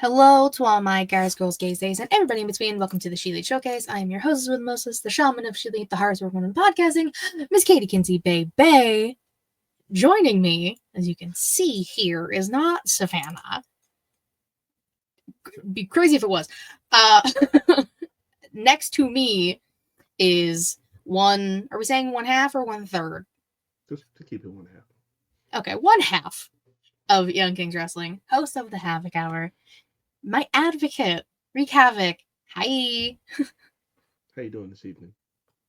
Hello to all my guys, girls, gays, days, and everybody in between. Welcome to the ShElite Showcase. I am your hostess with Moses, the shaman of ShElite, the hardest working woman in podcasting, Miss Katie Kinsey Bay Bay. Joining me, as you can see here, is not Savannah. It'd be crazy if it was. Next to me is one. Are we saying 1/2 or 1/3? Just to keep it 1/2. Okay, 1/2 of Young Kings Wrestling, host of the Havoc Hour. My advocate, Wreak Havoc. Hi. How you doing this evening?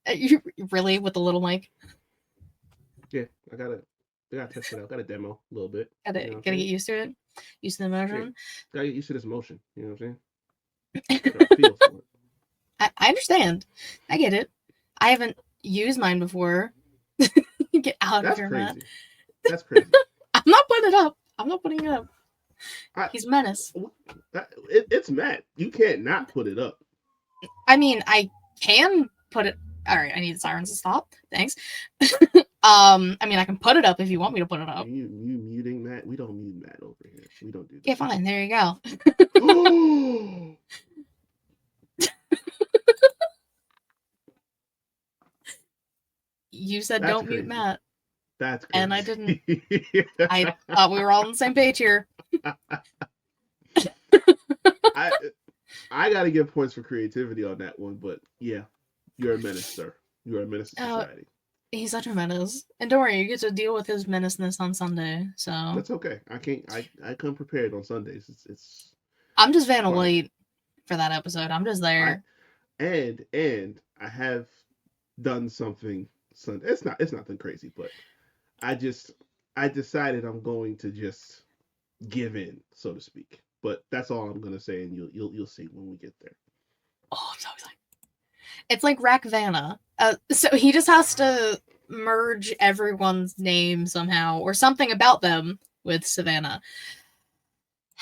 You really with the little mic? Yeah, I gotta test it out. Got a demo a little bit. Gotta get used to it. Used to the motion. Yeah, gotta get used to this motion. You know what I'm saying? Gotta feel for it. I understand. I get it. I haven't used mine before. Get out of your mat. That's crazy. I'm not putting it up. I'm not putting it up. He's a menace. It's Matt. You can't not put it up. I mean, I can put it. All right, I need the sirens to stop. Thanks. I mean, I can put it up if you want me to put it up. You muting Matt? We don't mute Matt over here. We don't do that. Yeah, fine. There you go. You said That's don't crazy. Mute Matt. That's crazy. And I didn't. I thought we were all on the same page here. I gotta give points for creativity on that one, but yeah, you're a menace, sir. You're a menace to society. He's such a menace, and don't worry, you get to deal with his menaceness on Sunday. So that's okay. I come prepared on Sundays. It's. I'm just Vanna White for that episode. I'm just there. And I have done something Sunday. It's nothing crazy, but I decided I'm going to just give in, so to speak. But that's all I'm gonna say, and you'll see when we get there. Oh, I'm so excited! It's like Rack Vanna. So he just has to merge everyone's name somehow, or something about them with Savannah.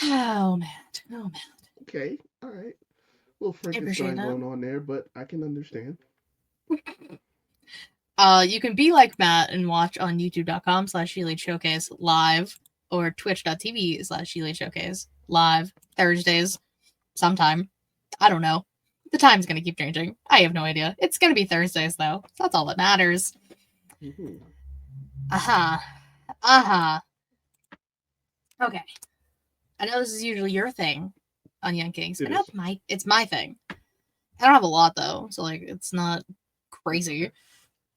Oh man! Okay, all right. Little Frankenstein going on there, but I can understand. You can be like Matt and watch on youtube.com/ShElite Showcase live or twitch.tv/ShElite Showcase live Thursdays sometime. I don't know. The time's going to keep changing. I have no idea. It's going to be Thursdays, though. So that's all that matters. Mm-hmm. Okay. I know this is usually your thing on Young Kings. It's my thing. I don't have a lot, though. So, like, it's not crazy.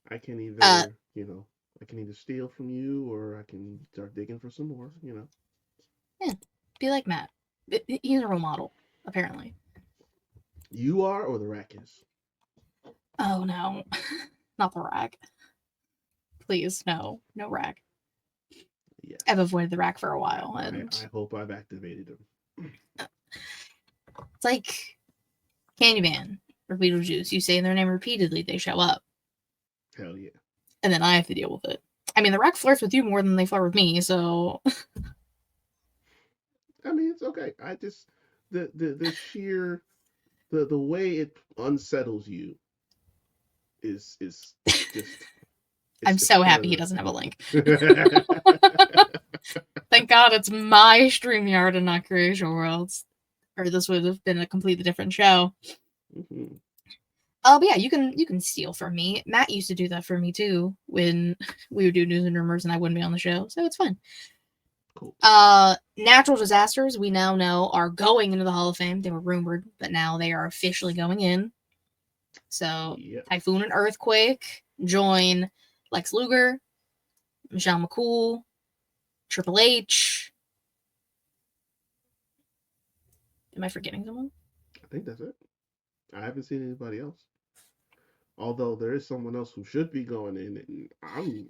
I can either, I can either steal from you or I can start digging for some more, Yeah. Be like Matt. He's a role model, apparently. You are, or the rack is? Oh, no. Not the rack. Please, no. No rack. Yes. I've avoided the rack for a while. And I hope I've activated him. It's like Candyman or Beetlejuice. You say their name repeatedly, they show up. Hell yeah. And then I have to deal with it. I mean, the rack flirts with you more than they flirt with me, so... I mean, it's okay. I just... The sheer... The way it unsettles you is just... I'm so happy he doesn't have a link. Thank God it's my StreamYard and not Creation Worlds. Or this would have been a completely different show. Mm-hmm. But yeah, you can steal from me. Matt used to do that for me too when we would do news and rumors and I wouldn't be on the show, so it's fun. Cool. Natural disasters we now know are going into the Hall of Fame. They were rumored, but now they are officially going in. So Typhoon and Earthquake join Lex Luger, Michelle McCool, Triple H. Am I forgetting someone? I think that's it. I haven't seen anybody else. Although there is someone else who should be going in, and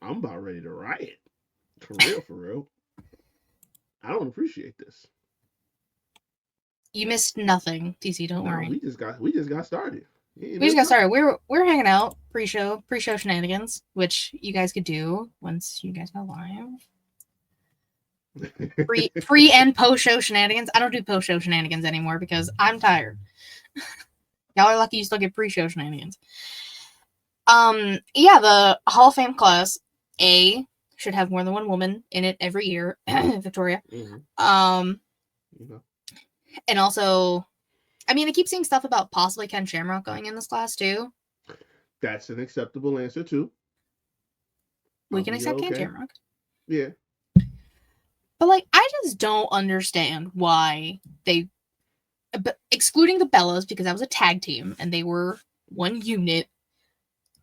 I'm about ready to riot. For real. I don't appreciate this. You missed nothing, TC. Don't worry. We just got started. We just got started. We're hanging out pre-show shenanigans, which you guys could do once you guys go live. Pre and post show shenanigans. I don't do post show shenanigans anymore because I'm tired. Y'all are lucky you still get pre-show shenanigans. Yeah, the Hall of Fame class A should have more than one woman in it every year. Victoria. Mm-hmm. You know, And also, I mean, I keep seeing stuff about possibly Ken Shamrock going in this class too. that's an acceptable answer too. We I'll can be accept Ken okay. Shamrock. Yeah. But like, I just don't understand why they, but excluding the Bellas because that was a tag team and they were one unit,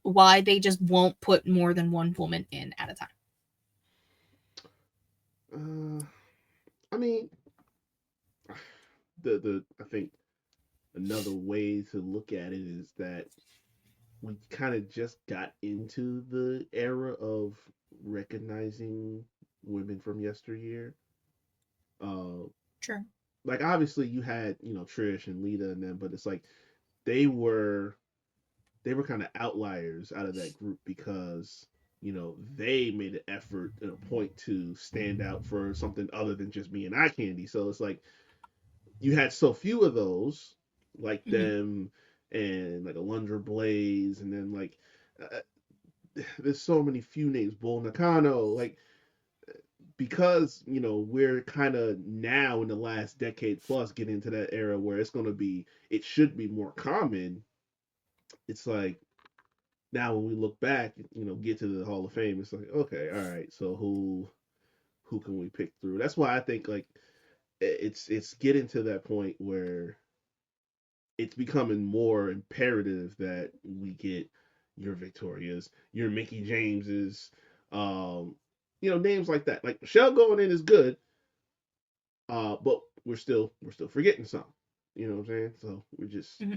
why they just won't put more than one woman in at a time. I mean, the I think another way to look at it is that we kind of just got into the era of recognizing women from yesteryear. Uh, Sure. like obviously you had Trish and Lita and them, but it's like they were they were kind of outliers out of that group because they made an effort and a point to stand out for something other than just being eye candy. So it's like you had so few of those, like Mm-hmm. them and like Alundra Blaze, and then like uh, there's so many few names, Bull Nakano, like because we're kind of now in the last decade plus getting into that era where it should be more common. It's like now when we look back, get to the Hall of Fame, it's like okay, all right, so who can we pick through? That's why I think like it's getting to that point where it's becoming more imperative that we get your Victorias, your Mickey Jameses, names like that. Like Michelle going in is good, but we're still forgetting some. You know what I'm saying? So Mm-hmm.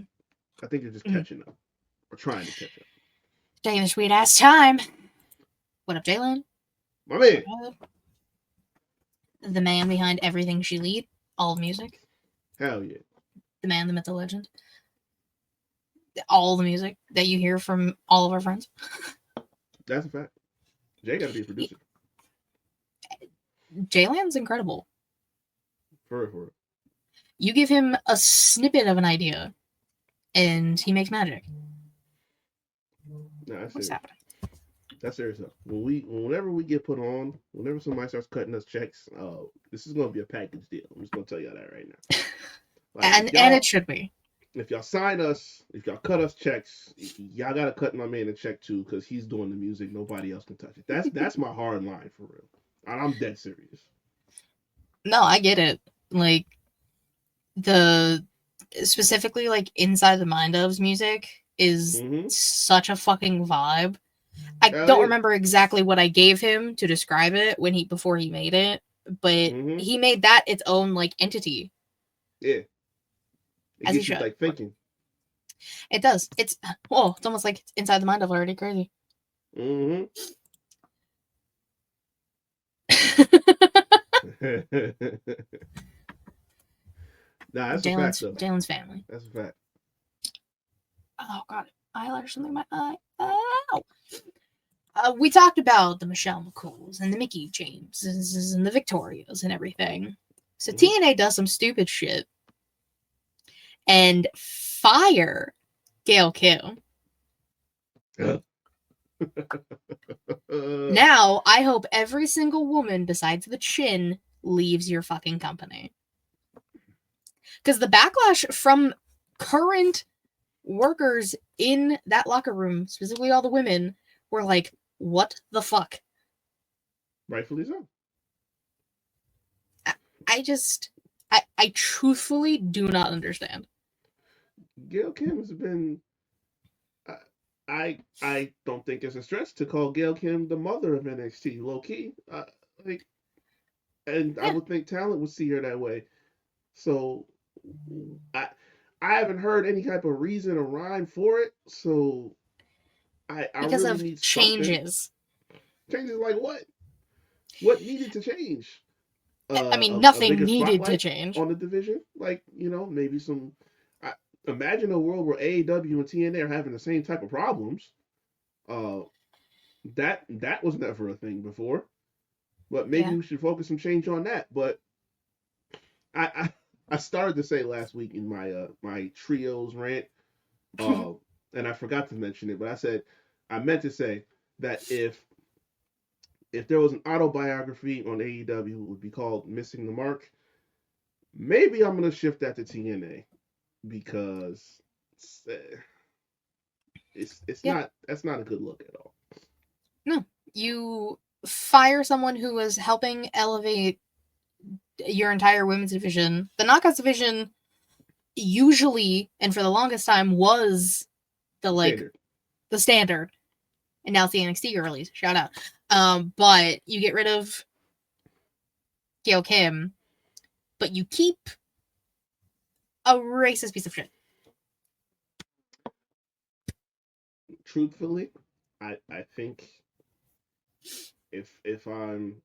I think they're just Mm-hmm. catching up or trying to catch up. Taking the sweet ass time. What up, Jalen? My man, What up? The man behind everything she lead, all music. hell yeah, The man, the myth, the legend. All the music that you hear from all of our friends. that's a fact. Jay got to be a producer Jalen's incredible. for real, for real. You give him a snippet of an idea, and he makes magic. No, that's What's serious. happening? That's serious stuff. Whenever we get put on, whenever somebody starts cutting us checks, this is gonna be a package deal. I'm just gonna tell y'all that right now. Like And it should be. if y'all sign us, if y'all cut us checks, y'all gotta cut my man a check too, because he's doing the music. Nobody else can touch it. That's my hard line for real. And I'm dead serious. No, I get it. Like the specifically like Inside the Mind of's music is Mm-hmm. such a fucking vibe. I Hell don't yeah. remember exactly what I gave him to describe it before he made it, but Mm-hmm. he made that its own like entity, Yeah. It as he gets you should. like thinking. It does. It's almost like it's Inside the Mind of already crazy. Mm-hmm. Nah, that's a fact though. Jalen's family. That's a fact. Oh god, eyelash in my eye. Ow. We talked about the Michelle McCools and the Mickey Jameses and the Victorias and everything. So Mm-hmm. TNA does some stupid shit and fire Gail Kim. Now, I hope every single woman besides the chin leaves your fucking company. Because the backlash from current workers in that locker room, specifically all the women, were like, what the fuck? Rightfully so. I truthfully do not understand. Gail Kim has been. I don't think it's a stretch to call Gail Kim the mother of NXT, low key. Like, and I Yeah. would think talent would see her that way. So, I I haven't heard any type of reason or rhyme for it. So, I Because really of need something. changes. Changes like what? What needed to change? I mean, A nothing bigger needed to spotlight change. on the division. Like maybe some. I, Imagine a world where AEW and TNA are having the same type of problems. Uh, that was never a thing before. But maybe Yeah. we should focus some change on that. But I I, I started to say last week in my trios rant, uh, and I forgot to mention it, but I meant to say that if there was an autobiography on AEW, it would be called Missing the Mark. Maybe I'm gonna shift that to TNA because it's Yeah. not that's not a good look at all. No. You fire someone who was helping elevate your entire women's division. The Knockouts division usually, and for the longest time, was the Standard. the standard. And now it's the NXT girlies. Shout out. But you get rid of Gail Kim, but you keep a racist piece of shit. Truthfully, I think if I'm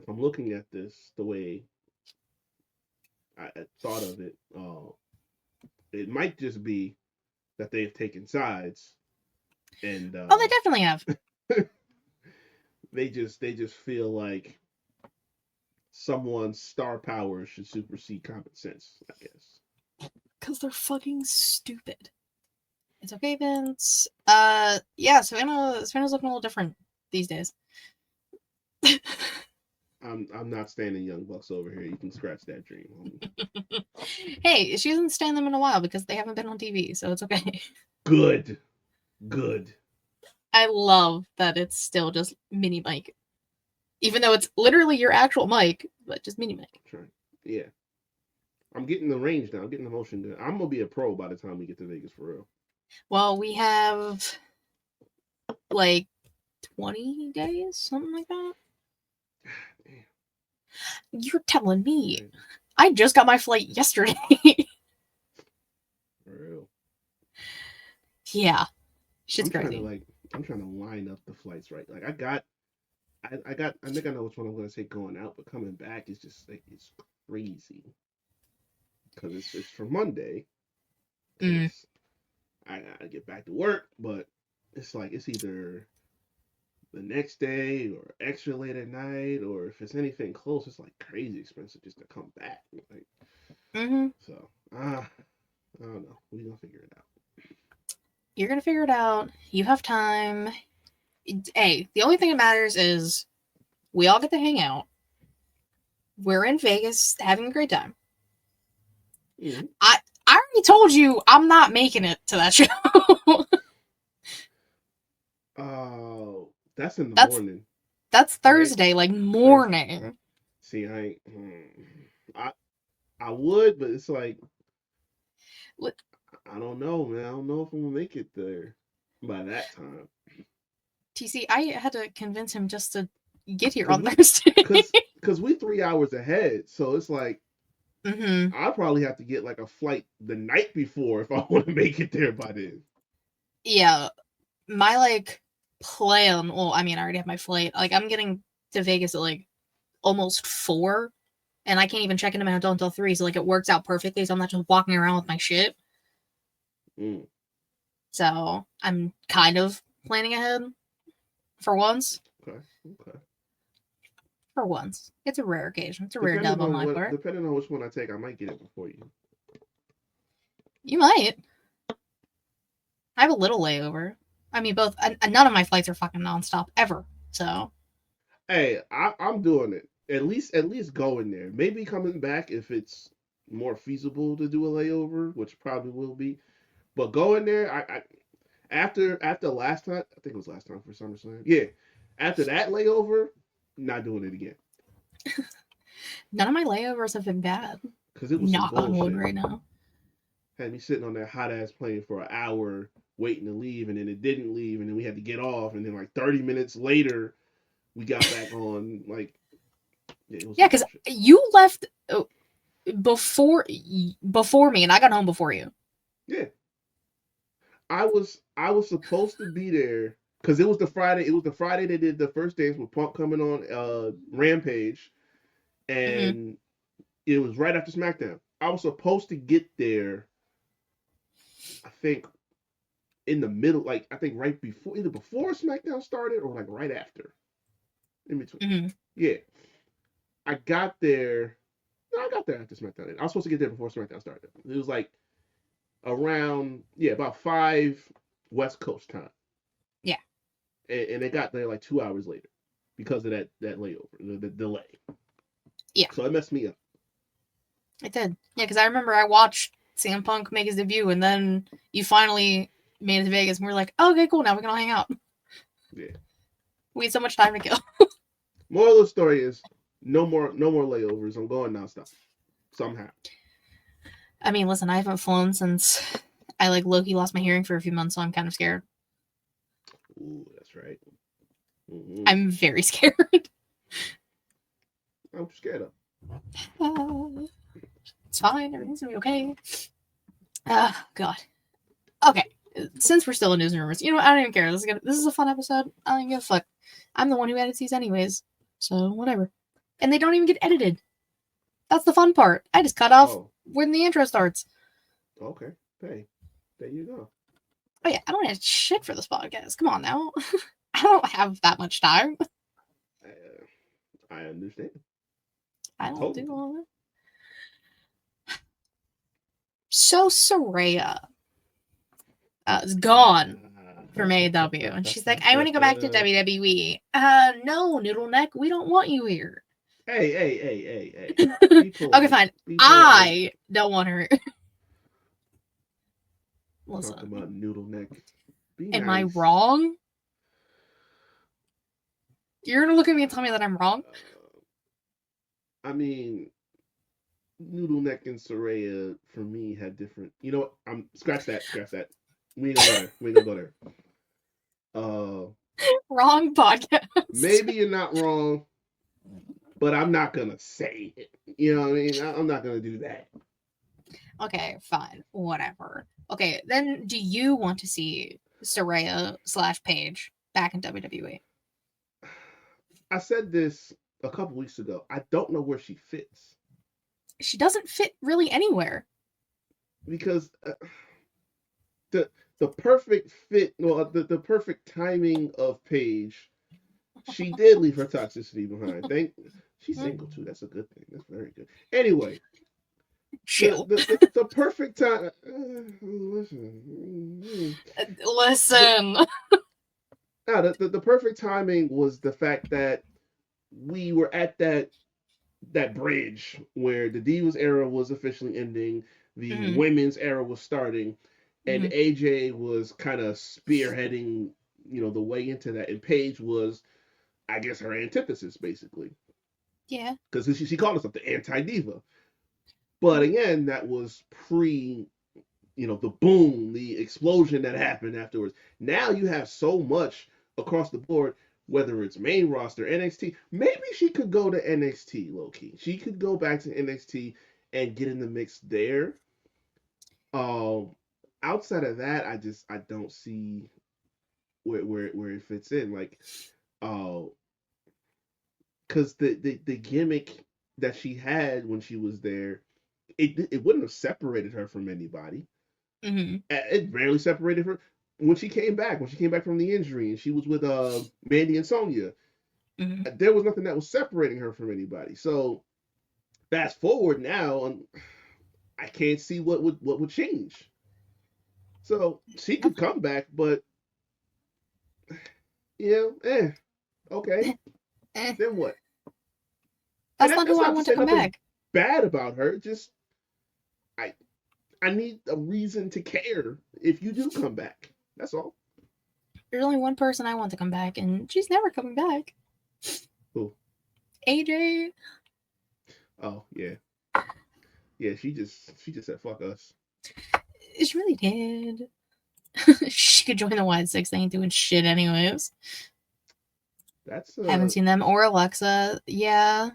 looking at this the way I thought of it, it might just be that they've taken sides and Oh, they definitely have. they just feel like someone's star power should supersede common sense, I guess. Because they're fucking stupid. It's okay, Vince. Yeah, Savannah's looking a little different these days. I'm not standing Young Bucks over here. You can scratch that dream, homie. Hey, she hasn't stand them in a while because they haven't been on TV, so it's okay. Good. I love that it's still just mini Mike. Even though it's literally your actual mic, but just mini Mike. Right. Yeah. I'm getting the range now. I'm getting the motion down. I'm gonna be a pro by the time we get to Vegas for real. Well, we have like 20 days, something like that. Damn. You're telling me. I just got my flight yesterday. For real. Yeah. Shit's crazy. I'm trying to line up the flights right. Like I think I know which one I'm gonna take going out, but coming back is just like it's crazy. Because it's for Monday. I gotta get back to work, but it's like it's either the next day or extra late at night, or if it's anything close, it's like crazy expensive just to come back. Like, so I don't know. We're gonna figure it out. You're gonna figure it out. You have time. Hey, the only thing that matters is we all get to hang out. We're in Vegas having a great time. Mm-hmm. I already told you I'm not making it to that show. Oh, that's in the morning. That's Thursday, right? Like morning. See, I would, but it's like What? I don't know, man. I don't know if I'm gonna make it there by that time. TC, I had to convince him just to get here on Thursday. Because we 3 hours ahead, so it's like I probably have to get like a flight the night before if I want to make it there by then. Yeah, my like plan. Well, I mean, I already have my flight. Like, I'm getting to Vegas at like almost 4, and I can't even check into my hotel until 3. So like, it works out perfectly. So I'm not just walking around with my shit. So I'm kind of planning ahead for once. Okay. For once, it's a rare occasion. It's a rare dub on my part. Depending on which one I take, I might get it before you. You might. I have a little layover. I mean, both. None of my flights are fucking nonstop ever. So. Hey, I'm doing it. At least going there. Maybe coming back if it's more feasible to do a layover, which probably will be. But going there, I after last time, I think it was last time for SummerSlam. Yeah, after that layover, not doing it again. None of my layovers have been bad. Because it was not on wood right now. Had me sitting on that hot ass plane for an hour waiting to leave, and then it didn't leave, and then we had to get off, and then like 30 minutes later, we got back on. Like, yeah, because you left before me, and I got home before you. Yeah, I was supposed to be there because it was the Friday. It was the Friday they did the first dance with Punk coming on Rampage, and it was right after SmackDown. I was supposed to get there, I think, in the middle, like I think right before, either before SmackDown started or like right after, in between. Yeah, I got there. No, I got there after SmackDown. I was supposed to get there before SmackDown started. It was like around about 5 West Coast time. Yeah, and they got there like 2 hours later because of that layover, the delay. Yeah, so it messed me up. It did. Yeah, because I remember I watched CM Punk make his debut, and then you finally made it to Vegas, and we are like, oh, okay, cool, now we can all hang out. Yeah. We had so much time to kill. Moral of the story is no more layovers. I'm going nonstop. Somehow. I mean, listen, I haven't flown since I low-key lost my hearing for a few months, so I'm kind of scared. Ooh, that's right. Mm-hmm. I'm very scared. I'm scared of. It's fine. Everything's gonna be okay. God. Okay. Since we're still in news and rumors, you know what? I don't even care. This is a fun episode. I don't even give a fuck. I'm the one who edits these anyways, so whatever. And they don't even get edited. That's the fun part. I just cut off when the intro starts. Okay. Hey, there you go. Oh yeah, I don't have shit for this podcast. Come on now. I don't have that much time. I understand. I don't do all that. So Saraya is gone from AEW, and she's like, "I want to go back to WWE." No, Noodle Neck, we don't want you here. Hey. Okay, fine. I don't want her. Listen. Talk about Noodle Neck. Am I wrong? You're gonna look at me and tell me that I'm wrong? I mean, Noodle Neck and Saraya for me had different. You know what? Scratch that. We ain't gonna go there. Wrong podcast. Maybe you're not wrong, but I'm not gonna say it. You know what I mean? I'm not gonna do that. Okay, fine, whatever. Okay, then do you want to see Saraya / Paige back in WWE? I said this a couple weeks ago. I don't know where she fits. She doesn't fit really anywhere. Because the perfect fit, well, the perfect timing of Paige, she did leave her toxicity behind. She's single too. That's a good thing. That's very good. Anyway, the perfect time. Listen. No, the perfect timing was the fact that we were at that bridge where the Divas era was officially ending, the women's era was starting, and AJ was kind of spearheading, the way into that, and Paige was, I guess, her antithesis, basically. Yeah. Because she called herself the anti-diva. But again, that was pre, the boom, the explosion that happened afterwards. Now you have so much across the board, whether it's main roster, NXT. Maybe she could go to NXT, low-key. She could go back to NXT and get in the mix there. Outside of that, I don't see where it fits in. Because the gimmick that she had when she was there, it wouldn't have separated her from anybody. It barely separated her when she came back from the injury, and she was with Mandy and Sonya. There was nothing that was separating her from anybody. So fast forward now, and I can't see what would change. So she could come back, but okay. Then what? That's not who I want to come back. Bad about her. Just I need a reason to care if you do come back. That's all. There's only one person I want to come back, and she's never coming back. Who? AJ. Oh yeah. Yeah, she just said fuck us. She really did. She could join the Wide Six. They ain't doing shit anyways. That's haven't seen them or Alexa. Yeah.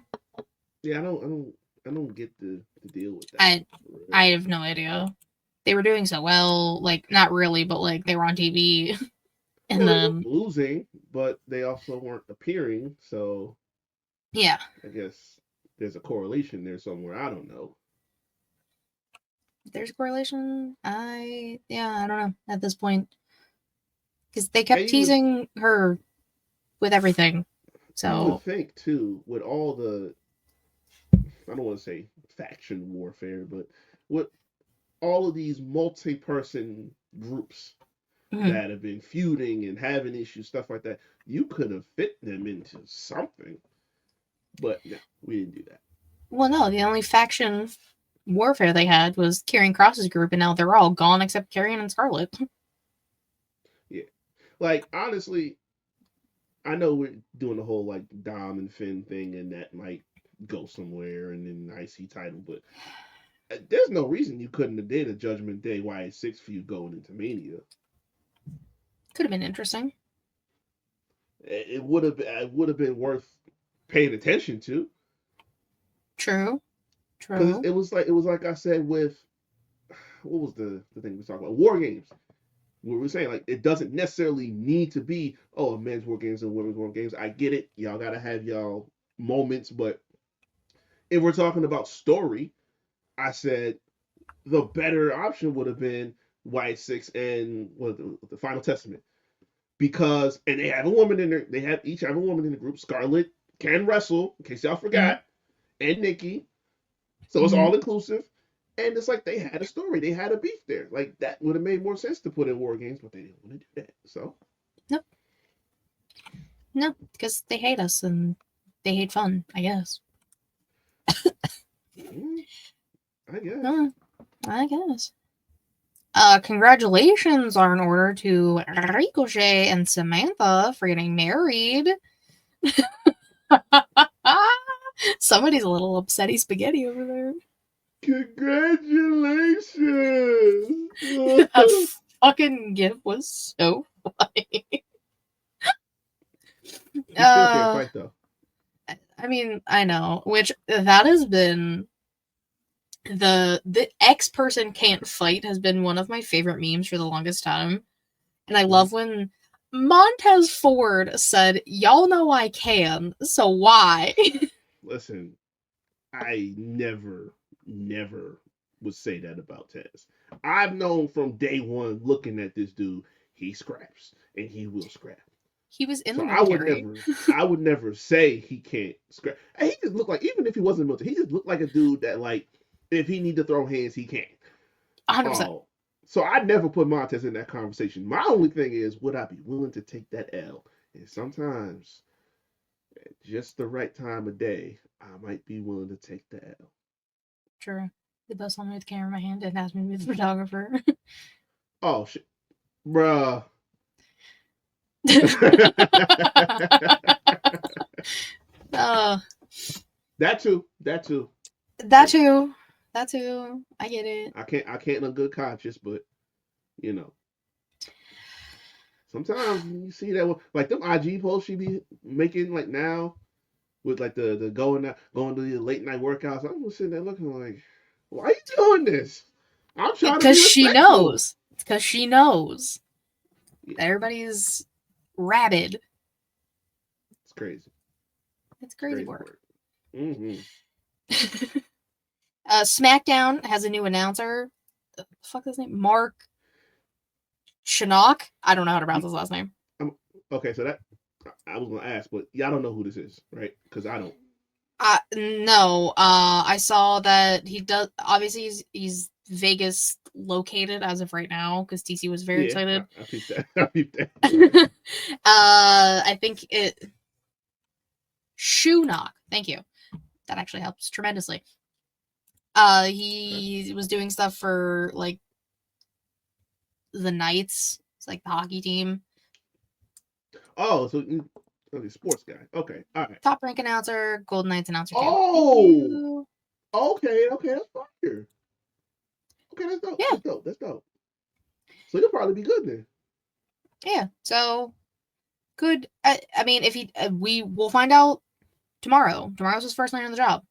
Yeah, I don't get the deal with that. I have no idea. They were doing so well, not really, but they were on TV. And then they were losing, but they also weren't appearing, so yeah. I guess there's a correlation there somewhere. I don't know. There's a correlation. I don't know at this point. Because they kept teasing her with everything. So you would think too, with all the, I don't want to say faction warfare, but with all of these multi-person groups that have been feuding and having issues, stuff like that, you could have fit them into something. But no, we didn't do that. Well, no, the only faction warfare they had was Karrion Kross's group, and now they're all gone except Karrion and Scarlet. Yeah. Like, honestly, I know we're doing the whole like Dom and Finn thing, and that might go somewhere, and then IC title, but there's no reason you couldn't have did a Judgment Day YA6 for you going into Mania. Could have been interesting. It would have been worth paying attention to. True. Because it was like I said with what was the thing we talked about, War Games. We were saying like it doesn't necessarily need to be a men's War Games and women's War Games. I get it, y'all gotta have y'all moments, but if we're talking about story, I said the better option would have been Y6 and the Final Testament, because and they have a woman in there. They have each have a woman in the group. Scarlet can wrestle, in case y'all forgot, and Nikki. So it's all inclusive. And it's like they had a story. They had a beef there. Like that would have made more sense to put in War Games, but they didn't want to do that. So nope. No, because they hate us and they hate fun, I guess. I guess. I guess. Congratulations are in order to Ricochet and Samantha for getting married. Somebody's a little upsetty spaghetti over there. Congratulations! That fucking gift was so funny. You still can't fight though. I mean, I know, which that has been the X person can't fight has been one of my favorite memes for the longest time. And I love when Montez Ford said, "Y'all know I can, so why?" Listen, I never would say that about Taz. I've known from day one looking at this dude, he scraps and he will scrap. He was in the military. I would never say he can't scrap. And he just looked like, even if he wasn't military, he just looked like a dude that, like, if he need to throw hands, he can. 100%. So I never put Montez in that conversation. My only thing is, would I be willing to take that L? And sometimes, at just the right time of day, I might be willing to take the L. True. The best one with the camera in my hand and asked me to be the photographer. Oh, shit. Bruh. That too. I get it. I can't in good conscience, but you know, sometimes you see that like them IG posts she be making like now with like the going to the late night workouts. I'm just sitting there looking like, why are you doing this? I'm trying to be respectful. Because she knows. Yeah. Everybody's rabid. It's crazy. It's crazy work. Mm-hmm. Smackdown has a new announcer. The fuck is his name? Mark Shinnok. I don't know how to pronounce his last name. Okay, so that I was gonna ask, but y'all don't know who this is, right? Because I don't. No. I saw that he does. Obviously, he's Vegas located as of right now because TC was very excited. I peeped that. I think it. Shoenok. Thank you. That actually helps tremendously. He was doing stuff for like the Knights. It's like the hockey team. Oh, so sports guy. Okay, all right. Top rank announcer, Golden Knights announcer. Oh, okay, that's fire. Okay, that's dope. Yeah. That's dope. So he'll probably be good then. Yeah. So good. I mean, if he, we will find out tomorrow. Tomorrow's his first night on the job.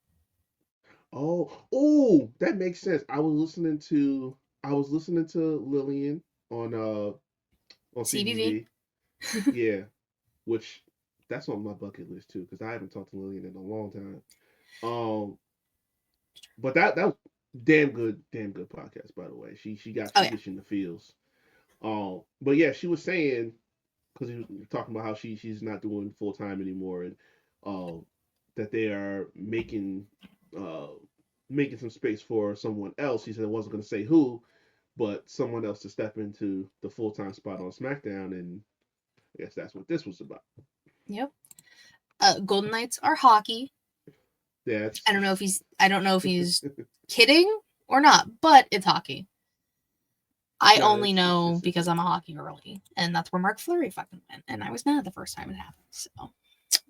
Oh, that makes sense. I was listening to Lillian on CBV. Yeah, which that's on my bucket list too because I haven't talked to Lillian in a long time. But that was damn good podcast, by the way. She got fish in the fields. But yeah, she was saying, because he was talking about how she's not doing full time anymore, and that they are making some space for someone else. He said I wasn't going to say who, but someone else to step into the full time spot on SmackDown, and I guess that's what this was about. Yep. Golden Knights are hockey. Yeah. I don't know if he's kidding or not, but it's hockey. I No, only it's know just because I'm a hockey girly, and that's where Mark Fleury fucking went, and I was mad the first time it happened, so it's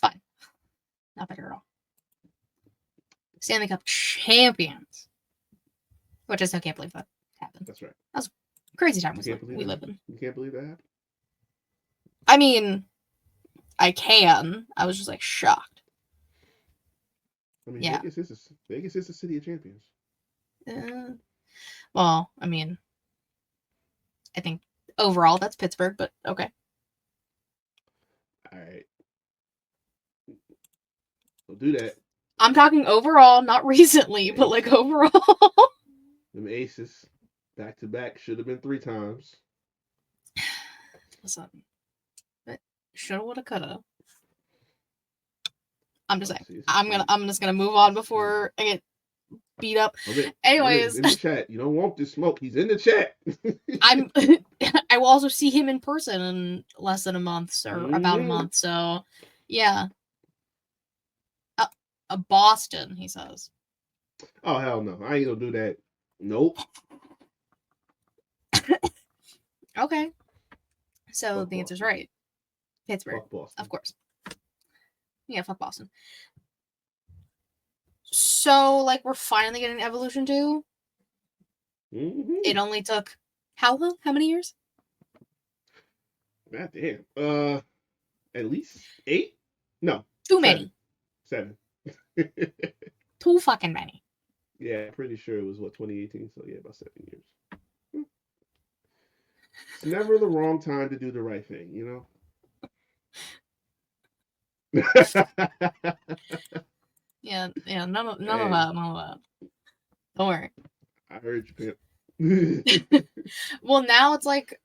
fine. Not better at all. Stanley Cup champions, which I still can't believe that happened. That's right. That was a crazy time we live in. You can't believe that happened? I mean, I can. I was just like shocked. I mean, Yeah. Vegas is the city of champions. Well, I mean, I think overall that's Pittsburgh, but okay. All right. We'll do that. I'm talking overall, not recently, but like overall. Them aces, back to back, should have been 3 times. Listen, but shoulda, woulda, coulda. I'm just saying. I'm just gonna move on before I get beat up. Anyways, in the chat. You don't want this smoke. He's in the chat. I will also see him in person in less than a month or about a month. So, yeah. Boston, he says. Oh hell no! I ain't gonna do that. Nope. Okay. So fuck the answer's Boston. Right. Pittsburgh, of course. Yeah, fuck Boston. So, like, we're finally getting Evolution 2. Mm-hmm. It only took how long? How many years? God damn. At least 8? No. Too many. 7. Too fucking many. Yeah, I'm pretty sure it was 2018. So yeah, about 7 years. It's never the wrong time to do the right thing, you know. yeah. None of that. Don't worry. I heard you, pimp. Well, now it's like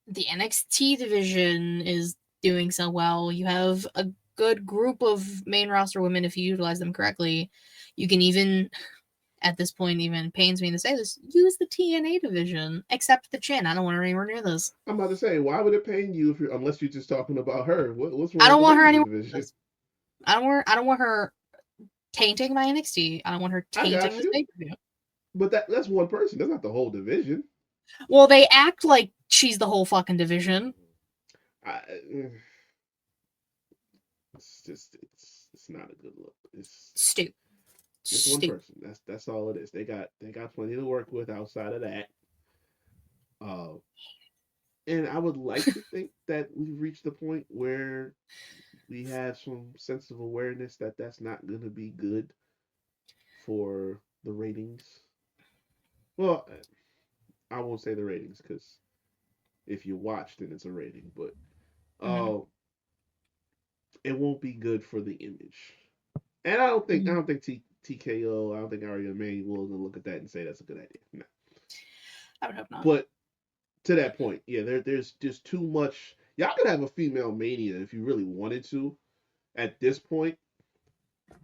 the NXT division is doing so well. You have a good group of main roster women if you utilize them correctly. You can even, at this point, even pains me to say this, use the TNA division, except the Chin. I don't want her anywhere near this. I'm about to say, why would it pain you unless you're just talking about her? What's wrong? I don't want her anywhere. I don't want her tainting my NXT. I don't want her tainting this pay-per-view. But that's one person. That's not the whole division. Well, they act like she's the whole fucking division. It's not a good look. It's stupid. Just one person. That's all it is. They got plenty to work with outside of that. And I would like to think that we've reached the point where we have some sense of awareness that that's not going to be good for the ratings. Well, I won't say the ratings because if you watch, then it's a rating. But it won't be good for the image. And I don't think TKO. I don't think Ari Emanuel will look at that and say that's a good idea. No. I would hope not. But to that point, yeah, there's just too much. Y'all could have a female mania if you really wanted to at this point,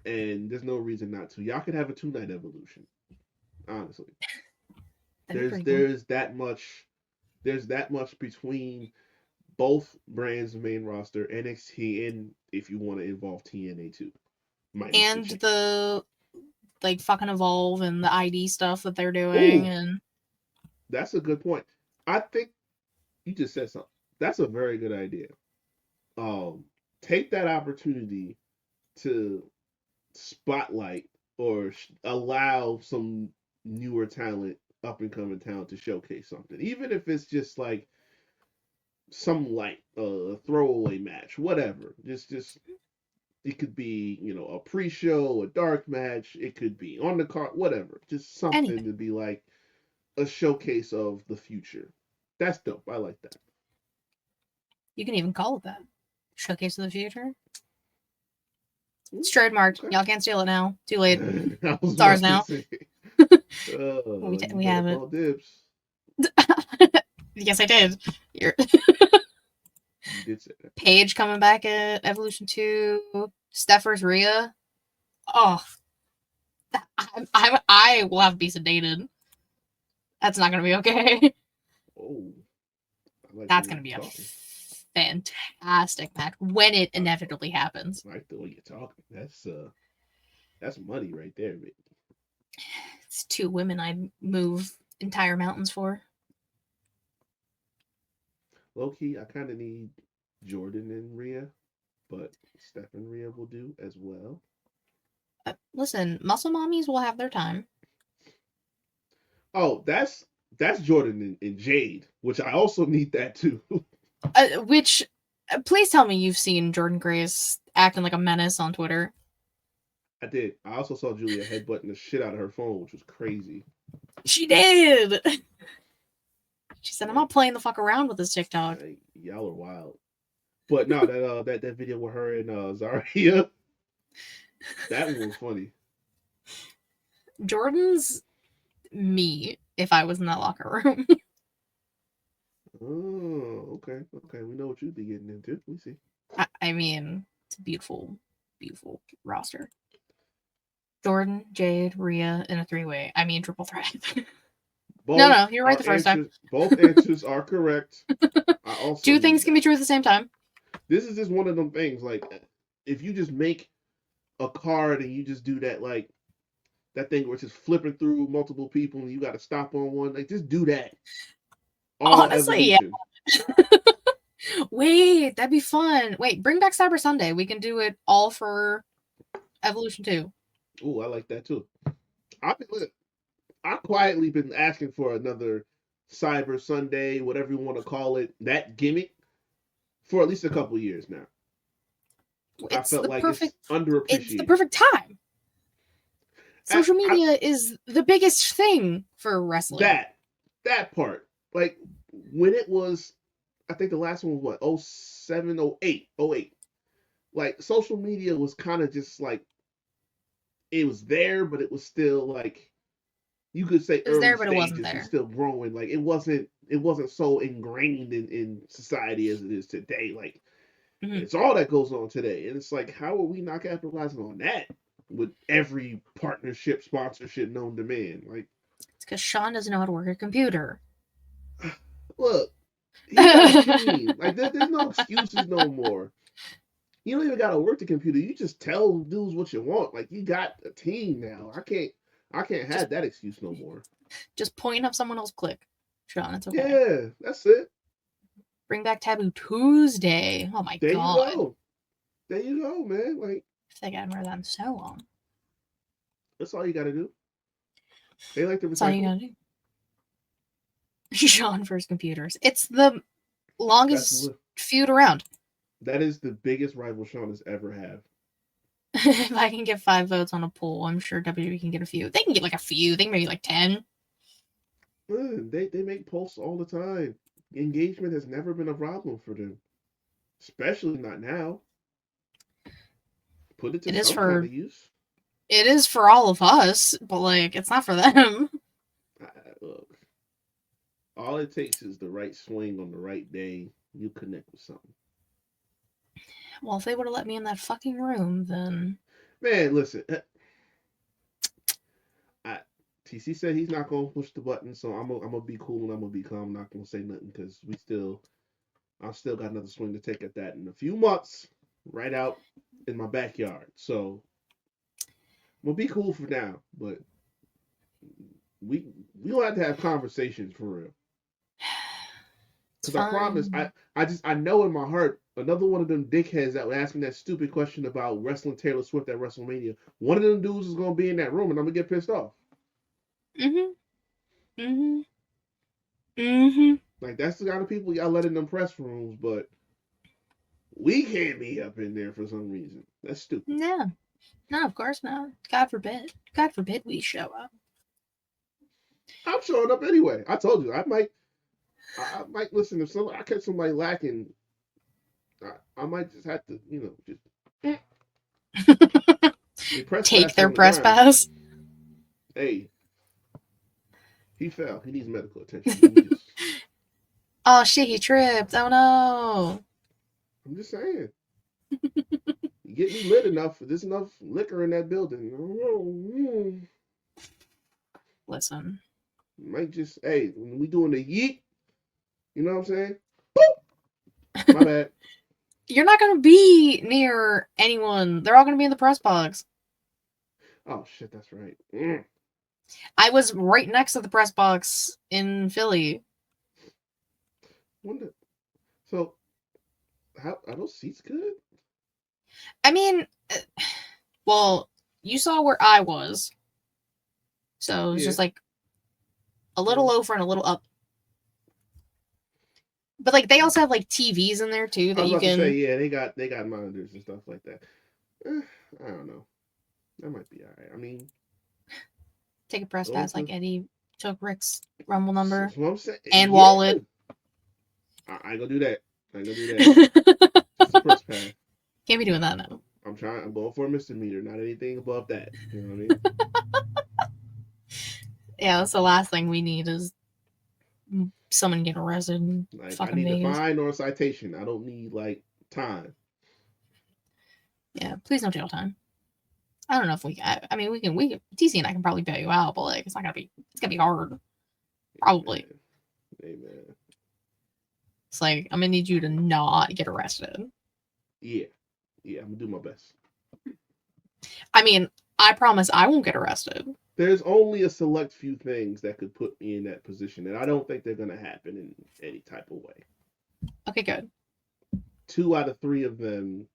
and there's no reason not to. Y'all could have a 2-night Evolution. Honestly, there's that much between both brands' main roster, NXT, and if you want to involve TNA too, and the like fucking Evolve and the ID stuff that they're doing. And that's a good point. I think you just said something. That's a very good idea. Take that opportunity to spotlight or allow some newer talent, up and coming talent, to showcase something, even if it's just like some light, throwaway match, whatever. Just it could be, a pre-show, a dark match. It could be on the card, whatever. Just something to be like a showcase of the future. That's dope. I like that. You can even call it that. Showcase of the future. It's trademarked. Okay. Y'all can't steal it now. Too late. It's ours now. We have it. Dibs. Yes, I did. You did say that. Paige coming back at Evolution 2. Steffers Rhea. Oh. I will have to be sedated. That's not going to be okay. Oh. That's going to be a fantastic match when it inevitably happens. I like the way you're talking. That's money right there, man. It's 2 women I'd move entire mountains for. Low key, I kind of need Jordan and Rhea, but Steph and Rhea will do as well. Listen, muscle mommies will have their time. Oh, that's Jordan and Jade, which I also need that too. Please tell me you've seen Jordan Grace acting like a menace on Twitter. I did. I also saw Julia headbutting the shit out of her phone, which was crazy. She did. She said, "I'm not playing the fuck around with this TikTok." Y'all are wild. But no, that video with her and Zaria, that one was funny. Jordan's me if I was in that locker room. Oh, okay. We know what you'd be getting into. We see. I mean, it's a beautiful, beautiful roster. Jordan, Jade, Rhea in a 3-way. I mean, triple threat. No, you're right the first time. Both answers are correct. I also 2 things can be true at the same time. This is just one of them things. Like, if you just make a card and you just do that, like that thing where it's just flipping through multiple people and you got to stop on one, like just do that. Honestly, evolution. Yeah. Wait, that'd be fun. Wait, bring back Cyber Sunday. We can do it all for Evolution 2. Oh, I like that too. I've quietly been asking for another Cyber Sunday, whatever you want to call it, that gimmick, for at least a couple years now. I felt like it's underappreciated. It's the perfect time. Social media is the biggest thing for wrestling. That part. Like, when it was, I think the last one was what, 07, 08. Like, social media was kind of just like, it was there, but it was still like, you could say early there, but stages, it wasn't there. It was still growing. Like, it wasn't so ingrained in society as it is today. Like, it's all that goes on today. And it's like, how are we not capitalizing on that with every partnership, sponsorship known to man? Like, it's because Sean doesn't know how to work a computer. Look, he got a team. Like, there's no excuses no more. You don't even gotta work the computer. You just tell dudes what you want. Like, you got a team now. I can't have that excuse no more. Just point up someone else click. Sean, it's okay. Yeah, that's it. Bring back Taboo Tuesday. Oh my god. There you go, man. Like, I think I haven't heard that in so long. That's all you gotta do. They like to recycle. That's all you gotta do. Sean versus computers. It's the longest feud around. That is the biggest rival Sean has ever had. If I can get 5 votes on a poll, I'm sure WWE can get a few. They can get like a few. They can maybe like 10. They make posts all the time. Engagement has never been a problem for them, especially not now. Put it to some kind of use. It is for all of us, but like it's not for them. Look, all it takes is the right swing on the right day. You connect with something. Well, if they would have let me in that fucking room, then. Man, listen. TC said he's not gonna push the button, so I'm gonna be cool and I'm gonna be calm. I'm not gonna say nothing because I still got another swing to take at that in a few months, right out in my backyard. So I'm gonna be cool for now, but we gonna have to have conversations for real. Because I promise, I know in my heart, another one of them dickheads that would ask me that stupid question about wrestling Taylor Swift at WrestleMania. One of them dudes is gonna be in that room, and I'm gonna get pissed off. Like, that's the kind of people y'all let in them press rooms, but we can't be up in there for some reason. That's stupid. No, of course not. God forbid. God forbid we show up. I'm showing up anyway. I told you, I might listen, if I catch somebody lacking, I might just have to, just take their press pass. Hey, he fell. He needs medical attention. Oh shit, he tripped. Oh no. I'm just saying. You get me lit enough. There's enough liquor in that building. Listen. Might just, when we doing the yeet, you know what I'm saying? Boop! My bad. You're not going to be near anyone. They're all going to be in the press box. Oh shit, that's right. Mm. I was right next to the press box in Philly. Wonder. So, how are those seats good? I mean, well, you saw where I was, so it was Yeah. just like a little Yeah. over and a little up. But like they also have like TVs in there too I that was you about to say, can yeah, they got monitors and stuff like that. I don't know. That might be alright. I mean, take a press going pass to like Eddie took Rick's Rumble number that's what I'm saying. and Yeah, wallet. I ain't gonna do that. I ain't gonna do that. Can't Just a press pass. be doing that now. I'm trying. I'm going for a misdemeanor, not anything above that. You know what I mean? Yeah, that's the last thing we need is someone get arrested in Like I fucking need a Vegas. fine or a citation. I don't need like time. Yeah, please no jail time. I don't know if we. I mean, we can. TC and I can probably bail you out, but like, it's not gonna be. It's gonna be hard. Probably. Amen. It's like I'm gonna need you to not get arrested. Yeah. Yeah. I'm gonna do my best. I mean, I promise I won't get arrested. There's only a select few things that could put me in that position, and I don't think they're gonna happen in any type of way. Okay, good. 2 out of 3 of them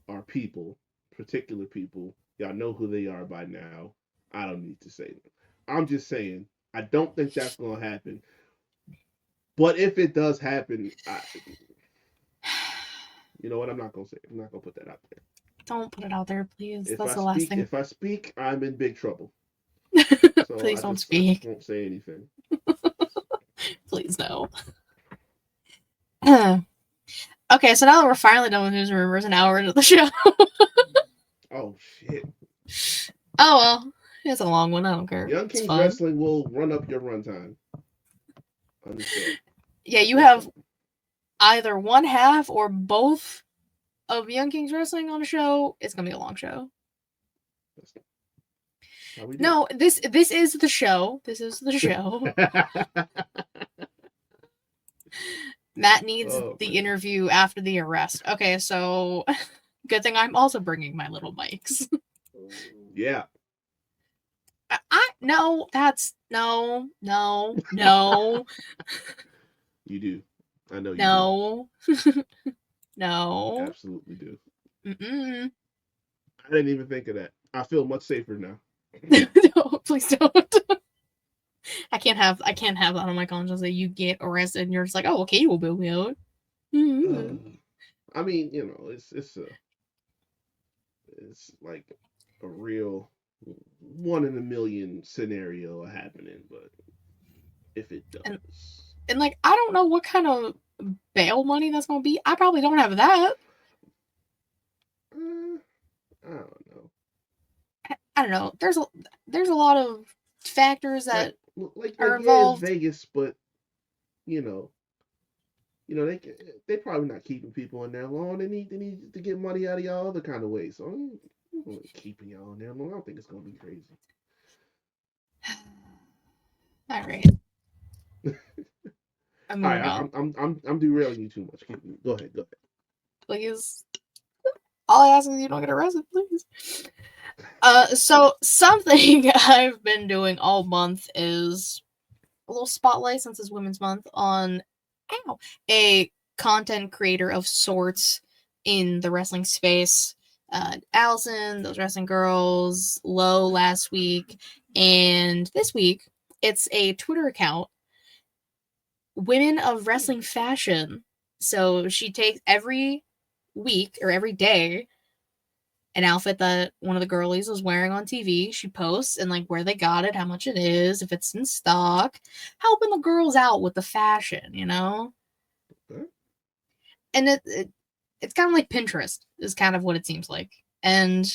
are people, particular people. Y'all know who they are by now. I don't need to say them. I'm just saying, I don't think that's going to happen. But if it does happen, you know what? I'm not going to say it. I'm not going to put that out there. Don't put it out there, please. If That's I the last speak, thing. if I speak, I'm in big trouble. So Please I don't just speak. won't say anything. Please no. Okay, so now that we're finally done with news and rumors, an hour into the show. Oh shit! Oh well, it's a long one. I don't care. Young It's Kings fun. Wrestling will run up your runtime. Understand? Yeah, you have either one half or both of Young Kings Wrestling on a show. It's gonna be a long show. How we do? No, this is the show. This is the show. Matt needs the interview after the arrest. Okay, so good thing I'm also bringing my little mics. Yeah. No, that's no. You do. I know you No. do. No. Absolutely do. Mm-mm. I didn't even think of that. I feel much safer now. No, please don't. I can't have that on my conscience that you get arrested and you're just like, oh, okay, you will bail me out. Mm-hmm. I mean, you know, it's like a real 1 in a million scenario happening, but if it does, and like I don't know what kind of bail money that's gonna be. I probably don't have that. I don't know. I don't know. There's a lot of factors that are involved. Yeah, it's Vegas, but you know, they probably not keeping people in there long. They need to get money out of y'all other kind of ways. So I'm keeping y'all in there long. I don't think it's gonna be crazy. All right. All right, I'm derailing you too much. Go ahead. Please. All I ask is you don't get arrested, please. So something I've been doing all month is a little spotlight since it's Women's Month on a content creator of sorts in the wrestling space. Allison, those wrestling girls, Low last week, and this week it's a Twitter account, Women of Wrestling Fashion. So she takes every week or every day an outfit that one of the girlies was wearing on TV. She posts and like where they got it, how much it is, if it's in stock, helping the girls out with the fashion, you know? Okay. And it's kind of like Pinterest is kind of what it seems like. And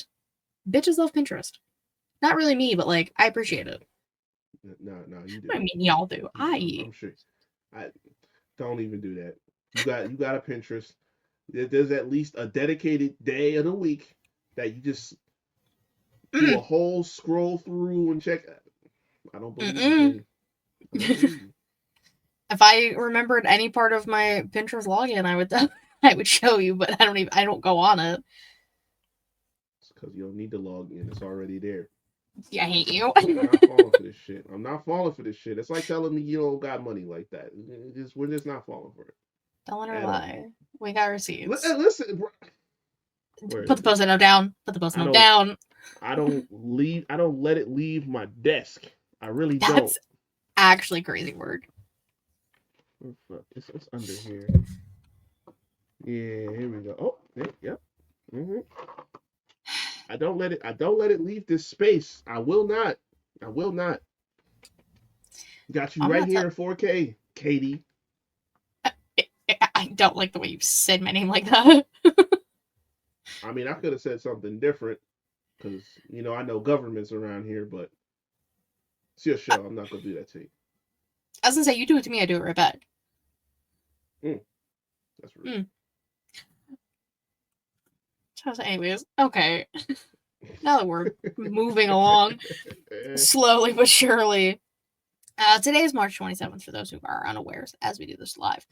bitches love Pinterest. Not really me, but like I appreciate it. No, you do. I mean, y'all do. I'm sure. I don't even do that. You got a Pinterest. There's at least a dedicated day of the week that you just do a whole scroll through and check. I don't believe you. If I remembered any part of my Pinterest login, I would show you, but I don't go on it. because you don't need to log in. It's already there. Yeah, I hate you. I'm not falling for this shit. I'm not falling for this shit. It's like telling me you don't got money like that. We're just not falling for it Don't let her at all. lie. We got receipts. Listen, bro. Where Put is the it? post-it note down. Put the I post-it note don't. down. I don't leave. I don't let it leave my desk. I really don't. That's actually crazy work. It's under here. Yeah, here we go. Oh, yep. Mm-hmm. I don't let it. I don't let it leave this space. I will not. I will not. Got you I'm right not. here in 4K, Katie. I don't like the way you said my name like that. I mean, I could have said something different because I know governments around here, but it's your show. I'm not gonna do that to you. I was gonna say, you do it to me, I do it right back. That's rude. Anyways, okay. Now that we're moving along slowly but surely. Today is March 27th, for those who are unaware, as we do this live.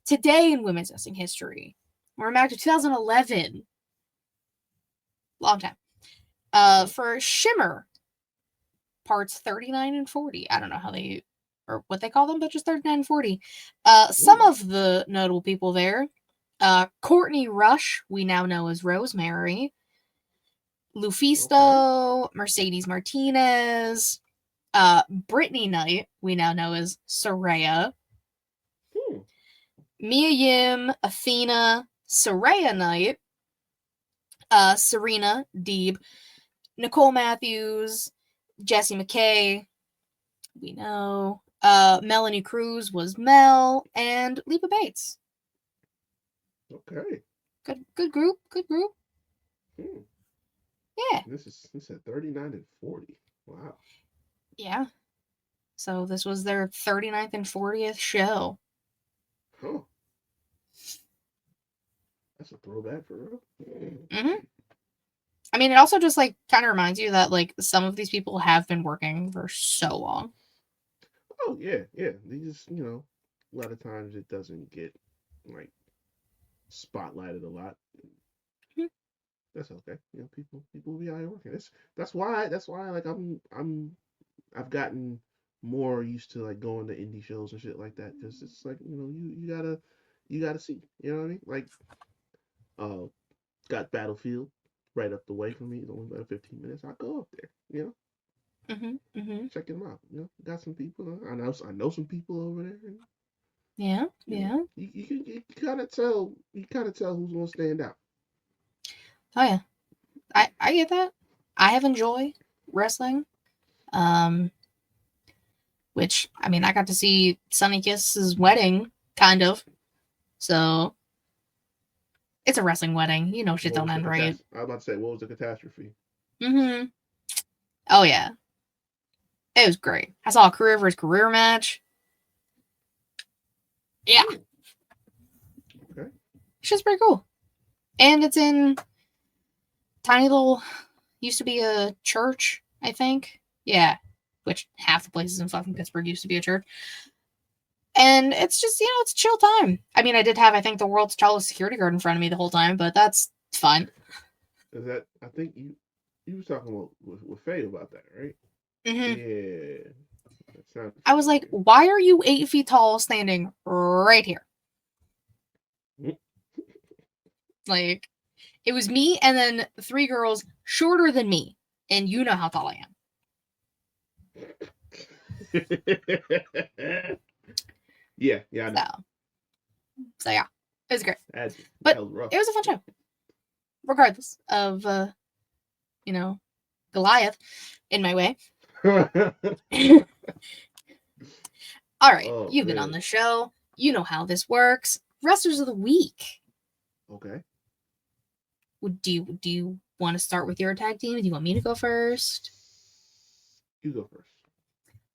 Today in women's wrestling history, we're back to 2011. Long time. For Shimmer, parts 39 and 40. I don't know how they, or what they call them, but just 39 and 40. Some of the notable people there. Courtney Rush, we now know as Rosemary. Lufisto, okay. Mercedes Martinez. Brittany Knight, we now know as Saraya. Mia Yim, Athena, Saraya Knight. Serena Deeb. Nicole Matthews. Jessie McKay, we know. Melanie Cruz was Mel. And Leva Bates. Okay. Good group. Yeah. This is 39 and 40. Wow. Yeah. So this was their 39th and 40th show. Huh. That's a throwback for real. Mm-hmm. I mean, it also just like kind of reminds you that like some of these people have been working for so long. Oh yeah. They just a lot of times it doesn't get like spotlighted a lot. Mm-hmm. That's okay. People be out here working. That's why like I've gotten more used to like going to indie shows and shit like that because it's like you gotta see, you know what I mean? Like got Battlefield right up the way from me. It's only about 15 minutes. I go up there, check them out. Got some people. I know some people over there. Yeah. You kind of tell who's gonna stand out. Oh yeah, I get that. I have enjoyed wrestling. Which I mean, I got to see Sonny Kiss's wedding, kind of. So it's a wrestling wedding, shit don't end right. I was about to say, what was the catastrophe? Mm-hmm. Oh yeah, it was great. I saw a career versus career match. Yeah. Okay. It's just pretty cool. And it's in tiny little, used to be a church, I think. Yeah. Which half the places in fucking Pittsburgh used to be a church. And it's just, it's a chill time. I mean, I did have, I think, the world's tallest security guard in front of me the whole time, but that's fine. Is that, I think you were talking about with Faye about that, right? Mm-hmm. Yeah. I was like, why are you 8 feet tall standing right here? Like, it was me and then 3 girls shorter than me. And you know how tall I am. Yeah, I know. So yeah, it was great. But it was a fun show. Regardless of, Goliath in my way. All right, you've been on the show. You know how this works. Wrestlers of the week. Okay. Do you want to start with your tag team? Do you want me to go first? You go first.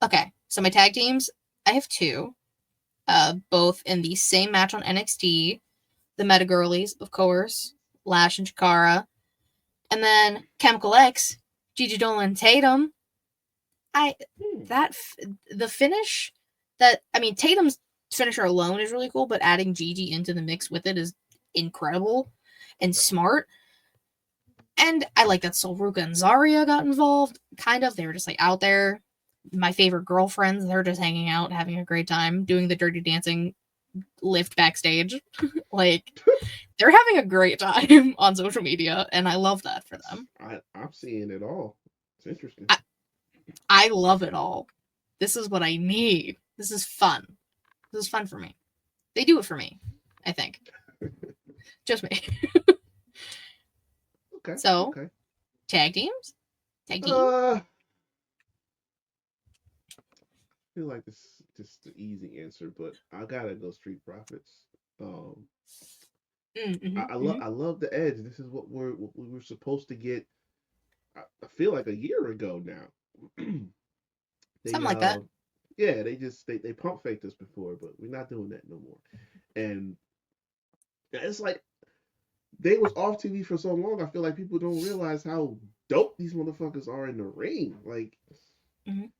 Okay, so my tag teams, I have 2. Both in the same match on NXT. The Meta Girlies, of course. Lash and Chikara. And then Chemical X, Gigi Dolan Tatum. The finish Tatum's finisher alone is really cool, but adding Gigi into the mix with it is incredible and smart. And I like that Solruka and Zarya got involved. Kind of. They were just like out there. My favorite girlfriends, they're just hanging out, having a great time, doing the dirty dancing lift backstage. Like, they're having a great time on social media, and I love that for them. I'm seeing it all. It's interesting. I love it all. This is what I need. This is fun. This is fun for me. They do it for me, I think. Just me. Okay. So, Okay. tag teams? Tag team? I feel like this is just the easy answer, but I gotta go Street Profits. Um, I love the edge. This is what we were supposed to get. I feel like a year ago now. They Something like that. yeah, they pump faked us before, but we're not doing that no more. And it's like they was off TV for so long. I feel like people don't realize how dope these motherfuckers are in the ring. Like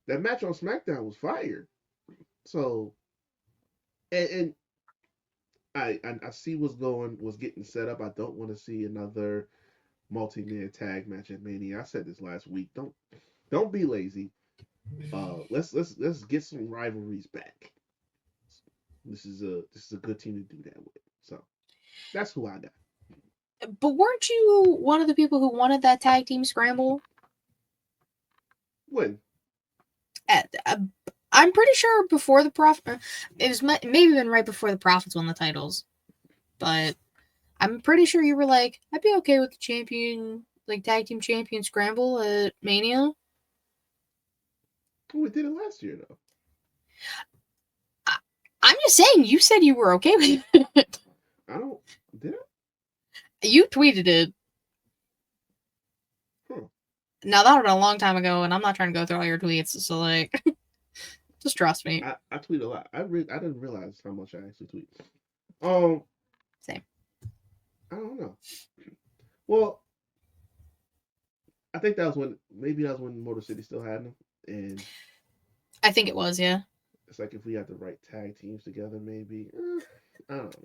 that match on SmackDown was fire. So and I see what's getting set up. I don't want to see another multi-man tag match at Mania. I said this last week. Don't be lazy. Let's get some rivalries back. This is a good team to do that with. So that's who I got. But weren't you one of the people who wanted that tag team scramble? When? I'm pretty sure before the Profit, it was maybe been right before the Profits won the titles, but I'm pretty sure you were like, I'd be okay with the champion, like tag team champion scramble at Mania. We did it last year though. I'm just saying, you said you were okay with it. I don't. Did I? You tweeted it. Huh. Now that was a long time ago, and I'm not trying to go through all your tweets, so like, just trust me. I tweet a lot. I didn't realize how much I actually tweet. Same. I don't know. Well, I think that was when Motor City still had them, and I think it was, yeah. it's like if we had the right tag teams together, maybe. I don't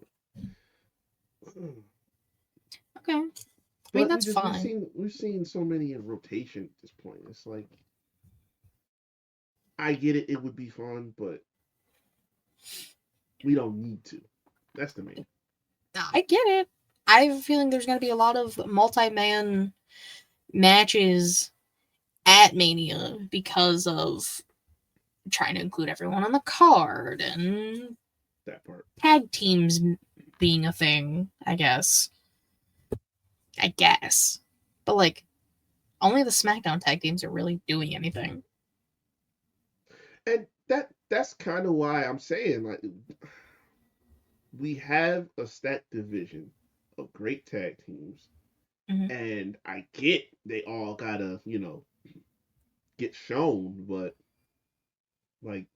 know. Okay. I mean, that's fine. We've seen so many in rotation at this point. It's like I get it. It would be fun, but we don't need to. That's the main. I get it. I have a feeling there's going to be a lot of multi-man matches at Mania because of trying to include everyone on the card and that part. Tag teams being a thing, I guess. But like, only the SmackDown tag teams are really doing anything. And that's kind of why I'm saying, like, we have a stacked division of great tag teams, and I get they all gotta, get shown, but like,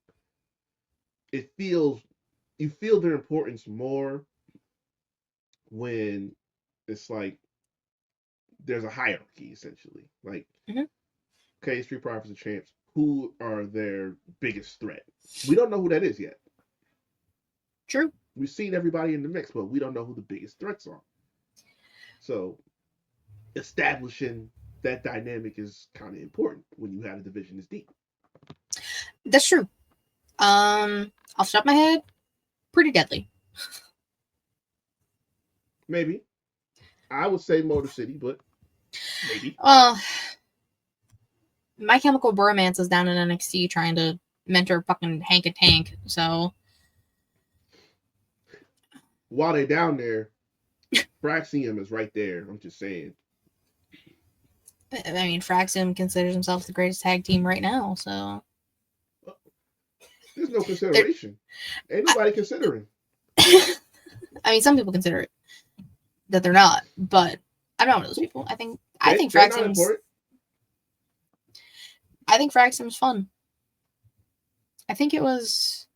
you feel their importance more when it's like there's a hierarchy essentially. Like, okay, Street Profits are champs. Who are their biggest threat? We don't know who that is yet. True. We've seen everybody in the mix, but we don't know who the biggest threats are. So establishing that dynamic is kind of important when you have a division this deep. That's true. Off the top of my head, Pretty Deadly. Maybe. I would say Motor City, but maybe. My Chemical Bromance is down in NXT trying to mentor fucking Hank a Tank, so. While they're down there, Fraxium is right there. I'm just saying. I mean, Fraxium considers himself the greatest tag team right now, so. There's no consideration. Ain't nobody considering. I mean, some people consider it that they're not, but I'm not one of those people. I think Fraxium's. I think Fraxium's fun. I think it was.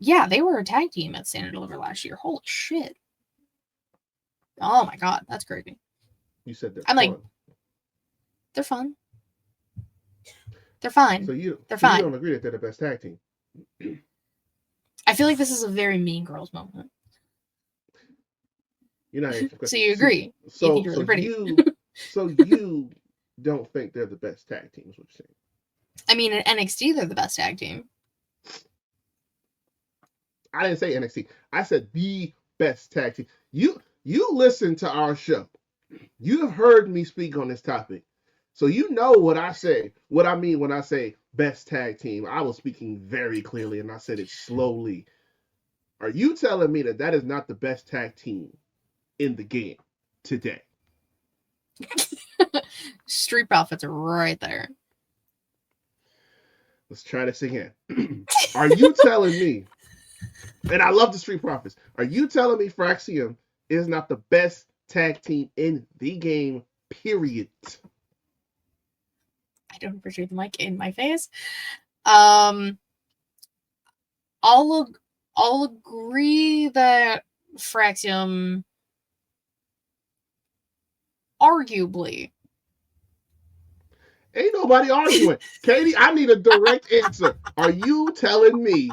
Yeah, they were a tag team at Stand and Deliver last year. Holy shit! Oh my god, that's crazy. You said they're fun. Like, they're fun. They're fine. They're fine. You don't agree that they're the best tag team? I feel like this is a very Mean Girls moment. You're not answering the So question. you agree? You think So you're so really pretty? you don't think they're the best tag team, is what you're saying? I mean, in NXT, they're the best tag team. I didn't say NXT. I said the best tag team. You listen to our show. You have heard me speak on this topic. So you know what I say, what I mean when I say best tag team. I was speaking very clearly and I said it slowly. Are you telling me that that is not the best tag team in the game today? Street Profits are right there. Let's try this again. Are you telling me, and I love the Street Profits, are you telling me Fraxium is not the best tag team in the game, period? I don't appreciate the mic in my face. I'll agree that Fraxium arguably. Ain't nobody arguing. Katie, I need a direct answer. Are you telling me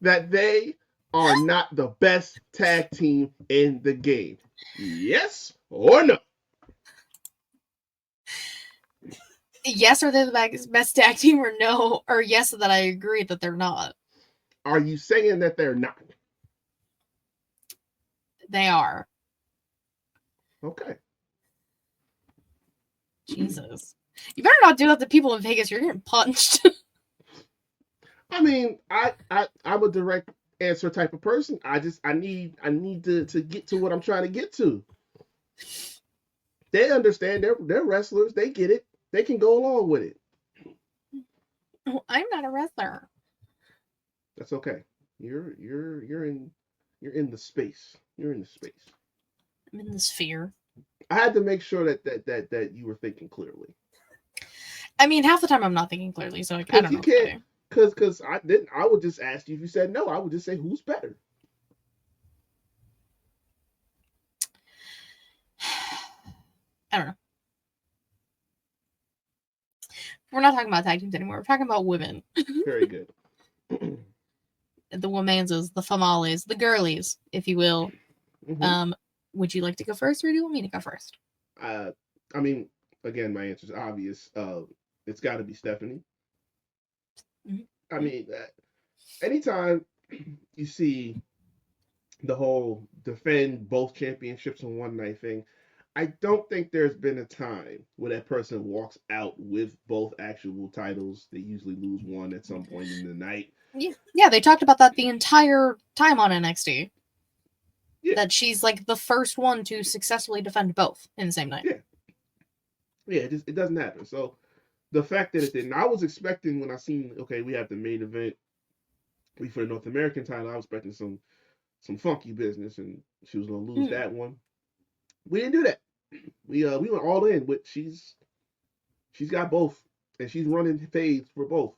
that they are not the best tag team in the game? Yes or no? Yes, are they the best tag team, or no? Or yes, that I agree that they're not. Are you saying that they're not? They are. Okay. Jesus. You better not do that to people in Vegas. You're getting punched. I mean, I'm a direct answer type of person. I need to get to what I'm trying to get to. They understand they're wrestlers. They get it. They can go along with it. Oh, I'm not a wrestler. That's okay. You're in the space. You're in the space. I'm in the sphere. I had to make sure that you were thinking clearly. I mean, half the time I'm not thinking clearly, so like, I don't know. You can't. Because I didn't. I would just ask you if you said no. I would just say who's better. I don't know. We're not talking about tag teams anymore. We're talking about women. Very good. The womansas, the famales, the girlies, if you will. Mm-hmm. Would you like to go first, or do you want me to go first? I mean, again, my answer is obvious. It's got to be Stephanie. Mm-hmm. I mean, anytime you see the whole defend both championships in one night thing, I don't think there's been a time where that person walks out with both actual titles. They usually lose one at some point in the night. Yeah, they talked about that the entire time on NXT. Yeah. That she's like the first one to successfully defend both in the same night. Yeah, it doesn't happen. So the fact that it didn't, I was expecting when I seen, okay, we have the main event, for the North American title, I was expecting some funky business, and she was gonna lose that one. We didn't do that. We went all in with she's got both, and she's running fades for both.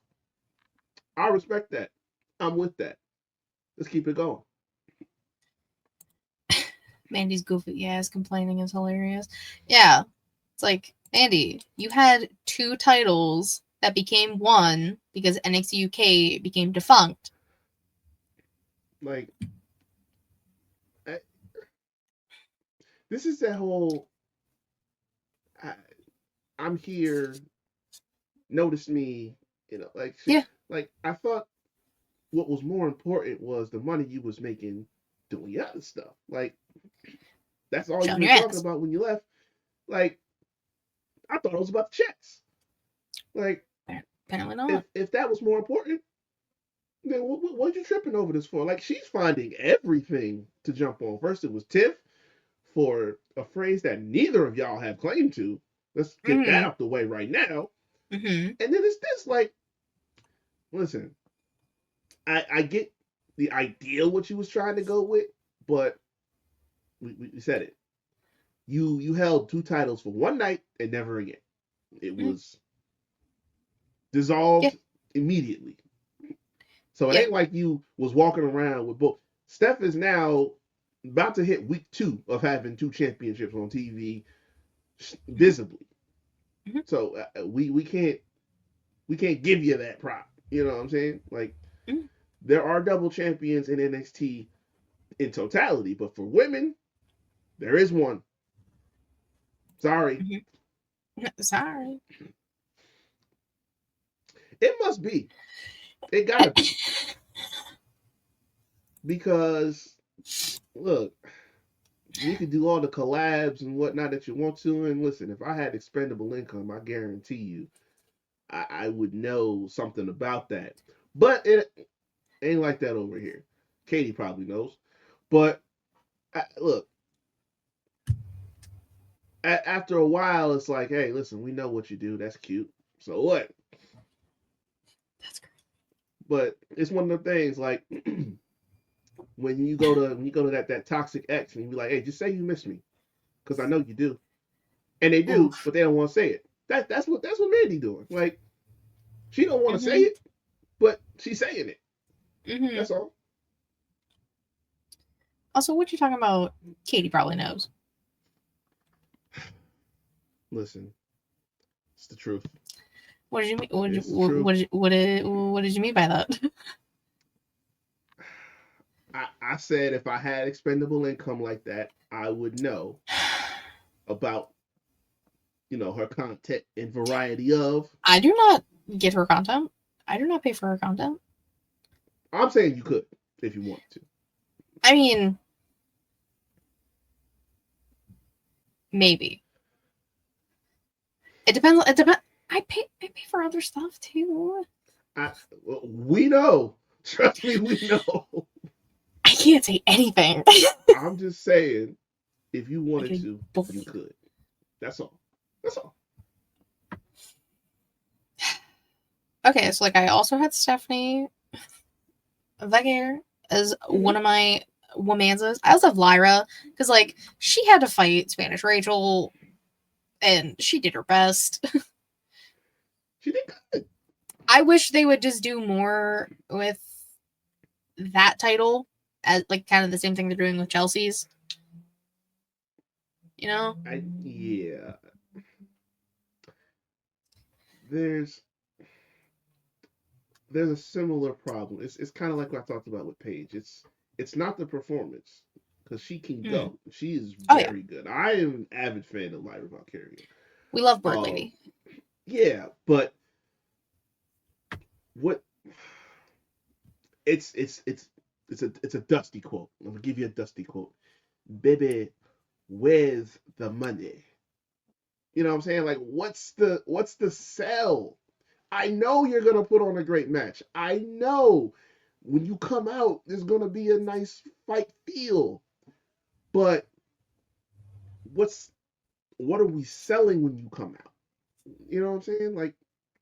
I respect that. I'm with that. Let's keep it going. Mandy's goofy ass complaining is hilarious. Yeah, it's like, Mandy, you had 2 titles that became one because NXT UK became defunct. Like, this is that whole I'm here, notice me, Yeah. Like, I thought what was more important was the money you was making doing the other stuff. Like, that's all Showing you your were talking ass. about when you left. Like, I thought it was about the checks. Like, Apparently not. if that was more important, then what you tripping over this for? Like, she's finding everything to jump on. First, it was Tiff for a phrase that neither of y'all have claim to. Let's get that out the way right now. Mm-hmm. And then it's this, like, listen, I get the idea what you was trying to go with, but we said it. You held 2 titles for one night and never again. It was dissolved immediately. So it ain't like you was walking around with both. Steph is now about to hit week 2 of having 2 championships on TV visibly. Mm-hmm. So we can't give you that prop. You know what I'm saying? Like, there are double champions in NXT in totality, but for women, There is one. Sorry. Sorry. It must be. It gotta be. Because, look, you can do all the collabs and whatnot that you want to. And listen, if I had expendable income, I guarantee you, I would know something about that. But it ain't like that over here. Katie probably knows. But look, after a while, it's like, hey, listen, we know what you do. That's cute. So what? That's great. But it's one of the things like when you go to that toxic ex and you be like, hey, just say you miss me, because I know you do, and they do, Oof. but they don't want to say it. That's what Mandy doing. Like she don't want to say it, but she's saying it. That's all. Also, what you talking about? Katie probably knows. Listen, it's the truth. What did you mean? What did you mean by that? I said if I had expendable income like that, I would know about her content and variety of. I do not get her content. I do not pay for her content. I'm saying you could if you wanted to. I mean, maybe. It depends. I pay for other stuff too. We know. Trust me, we know. I can't say anything. I'm just saying, if you wanted to, you could. That's all. That's all. Okay, so like I also had Stephanie Vegair as one of my womanzas. I also have Lyra because like she had to fight Spanish Rachel, and she did her best. She did good. I wish they would just do more with that title, as like kind of the same thing they're doing with Chelsea's. Yeah. There's a similar problem. It's kind of like what I talked about with Paige. It's not the performance because she can go. She is very good. I am an avid fan of Lyra Valkyria. We love Bird Lady. Yeah, but what? It's a Dusty quote. I'm gonna give you a Dusty quote. Baby, where's the money? You know what I'm saying? Like, what's the sell? I know you're gonna put on a great match. I know when you come out, there's gonna be a nice fight feel. But what are we selling when you come out? You know what I'm saying? Like,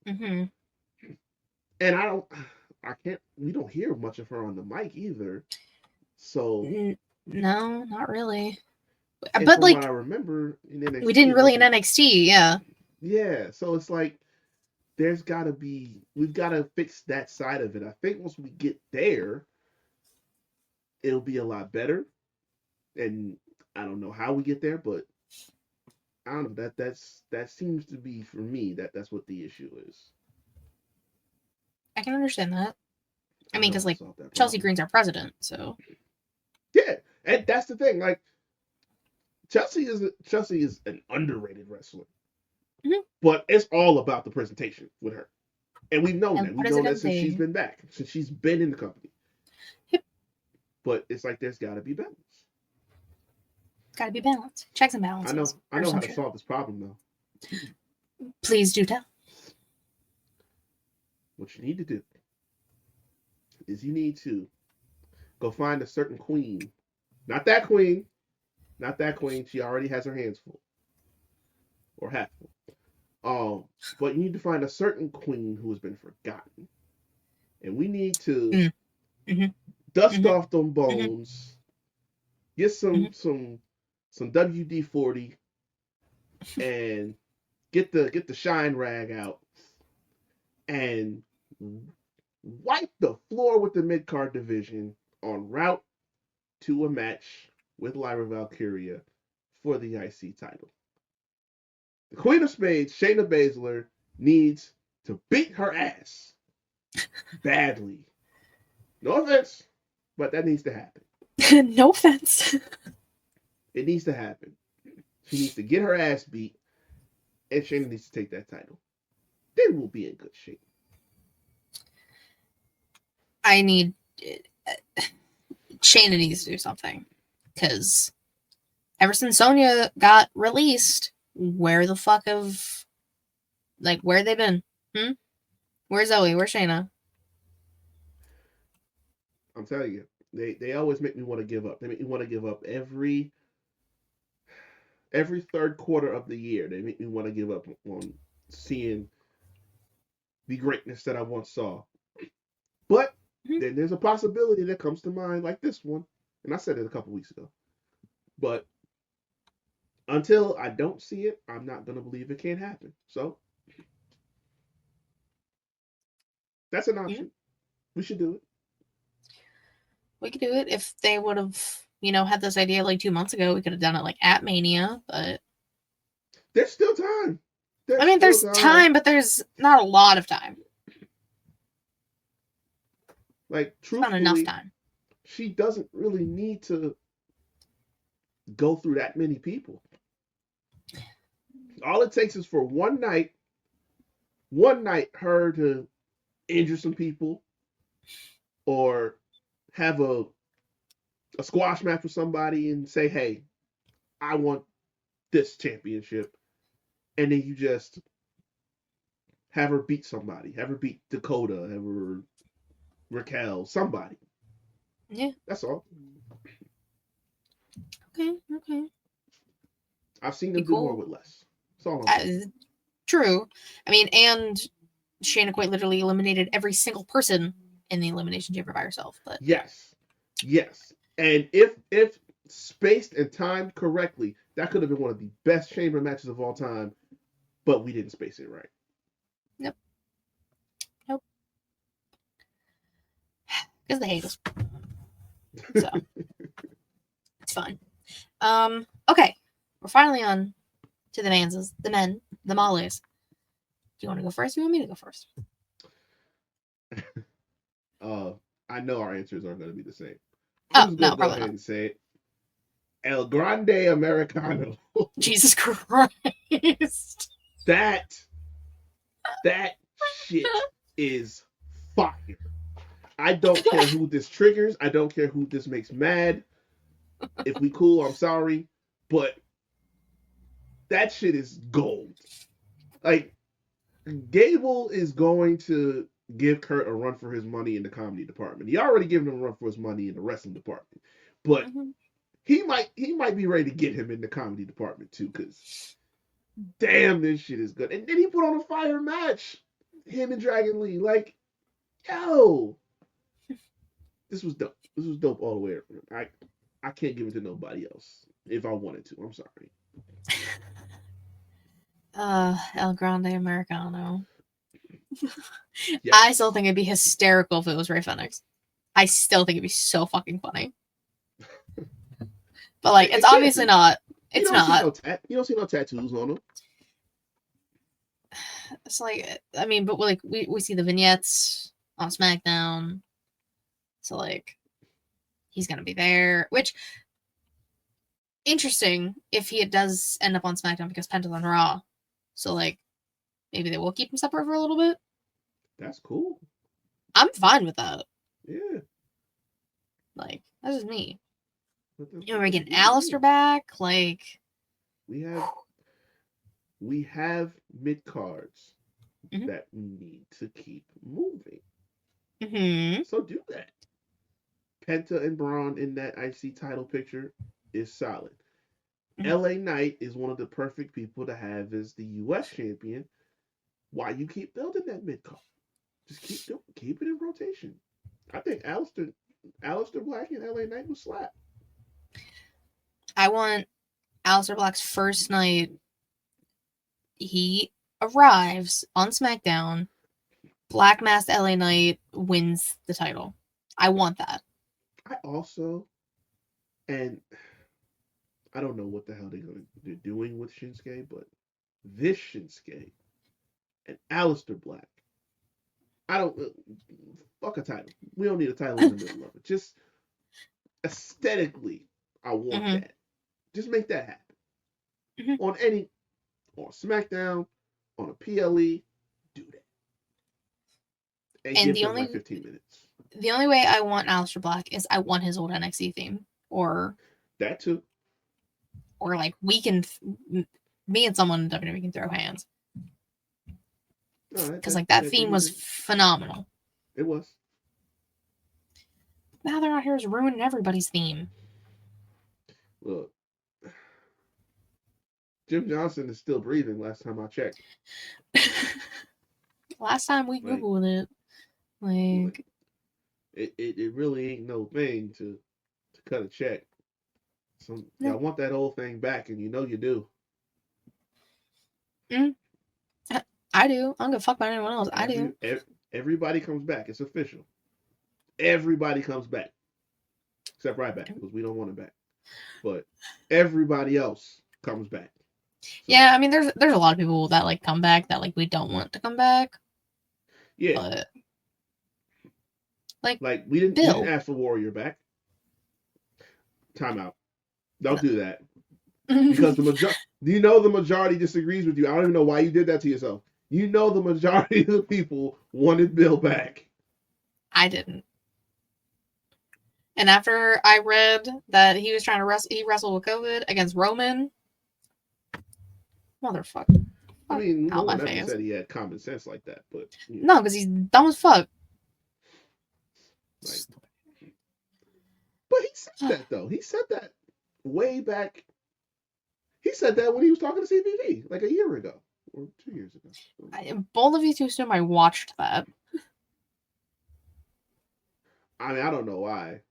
and we don't hear much of her on the mic either. So no, not really. And but from like what I remember in NXT, we didn't really in NXT, yeah. Yeah, so it's like we've got to fix that side of it. I think once we get there, it'll be a lot better. And I don't know how we get there, but I don't know, that seems to be for me that's what the issue is. I can understand that. I mean, because like Chelsea Green's our president, so yeah, and that's the thing. Like Chelsea is an underrated wrestler, but it's all about the presentation with her, and we've known that. We've known that since she's been back, since she's been in the company. Yep. But it's like there's got to be balance. Got to be balance. Checks and balances. I know how to solve this problem though. Please do tell. What you need to do is you need to go find a certain queen. Not that queen. She already has her hands full. Or half full. But you need to find a certain queen who has been forgotten. And we need to dust off them bones. Get some WD-40 and get the shine rag out and wipe the floor with the mid-card division en route to a match with Lyra Valkyria for the IC title. The Queen of Spades, Shayna Baszler, needs to beat her ass badly. No offense, but that needs to happen. No offense. It needs to happen. She needs to get her ass beat, and Shayna needs to take that title. Then we'll be in good shape. I need Shayna needs to do something, because ever since Sonya got released, where the fuck have, like, where they been? Where's Zoe? Where's Shayna? I'm telling you, they always make me want to give up. They make me want to give up every third quarter of the year. They make me want to give up on seeing the greatness that I once saw. But then there's a possibility that comes to mind, like this one, and I said it a couple weeks ago. But until I don't see it, I'm not gonna believe it can't happen. So that's an option. We should do it. We could do it. If they would have, had this idea like 2 months ago, we could have done it like at Mania, but there's still time. There's time, but there's not a lot of time. Like, truthfully, not enough time. She doesn't really need to go through that many people. All it takes is for one night, her to injure some people or have a squash match with somebody and say, hey, I want this championship. And then you just have her beat somebody. Have her beat Dakota. Have her Raquel. Somebody. Yeah. That's all. Okay. I've seen them do more with less. That's all I'm saying. True. And Shayna quite literally eliminated every single person in the Elimination Chamber by herself. But yes. And if spaced and timed correctly, that could have been one of the best chamber matches of all time, but we didn't space it right. Nope. Because they hate us. So it's fine. Okay. We're finally on to the Manses, the men, the Mollies. Do you want to go first? Or you want me to go first? I know our answers aren't going to be the same. I'm just go ahead and say it. El Grande Americano. Jesus Christ. That shit is fire. I don't care who this triggers. I don't care who this makes mad. If we cool, I'm sorry. But that shit is gold. Like, Gable is going to give Kurt a run for his money in the comedy department. He already given him a run for his money in the wrestling department. But he might be ready to get him in the comedy department too, because damn, this shit is good. And then he put on a fire match. Him and Dragon Lee. Like, yo. This was dope. This was dope all the way around. I can't give it to nobody else if I wanted to. I'm sorry. El Grande Americano. Yes. I still think it'd be hysterical if it was Rey Fenix. I still think it'd be so fucking funny. But like, it's obviously not. It's not. You don't see no tattoos on him. It's like, but like we see the vignettes on SmackDown. So like, he's gonna be there. Which, interesting if he does end up on SmackDown, because Penta's on Raw. So like, maybe they will keep him separate for a little bit. That's cool. I'm fine with that. Yeah. Like, that's just me. We're getting Alistair back. Like, we have mid cards that we need to keep moving. So do that. Penta and Braun in that IC title picture is solid. LA Knight is one of the perfect people to have as the US champion. Why you keep building that mid card? Just keep it in rotation. I think Alistair Black and LA Knight will slap. I want Alistair Black's first night. He arrives on SmackDown. Black Masked LA Knight wins the title. I want that. I also, and I don't know what the hell they're doing with Shinsuke, but this Shinsuke and Alistair Black, I don't fuck a title. We don't need a title in the middle of it. Just aesthetically, I want that. Just make that happen. Mhm. On SmackDown, on a PLE, do that. And And give him like 15 minutes. The only way I want Aleister Black is I want his old NXT theme, or that too, or like me and someone in WWE can throw hands, because like that theme was phenomenal. It was. Now they're out here is ruining everybody's theme. Look, Jim Johnson is still breathing. Last time I checked. Last time we Googled it, like it really ain't no thing to cut a check. So y'all want that old thing back, and you know you do. I do. I don't give a fuck about anyone else. I do. Everybody comes back. It's official. Everybody comes back, except Ryback, because we don't want him back. But everybody else comes back. So, yeah, I mean, there's a lot of people that like come back that like we don't want to come back. Yeah. But like we didn't ask for Warrior back. Time out. Don't do that. Because the majority disagrees with you. I don't even know why you did that to yourself. You know the majority of the people wanted Bill back. I didn't. And after I read that he was trying to wrestled with COVID against Roman, motherfucker. I mean, no one ever said he had common sense like that, but no, because he's dumb as fuck. Like, but he said that though. He said that way back. He said that when he was talking to CBV like a year ago or 2 years ago. Both of you two assume I watched that. I mean, I don't know why.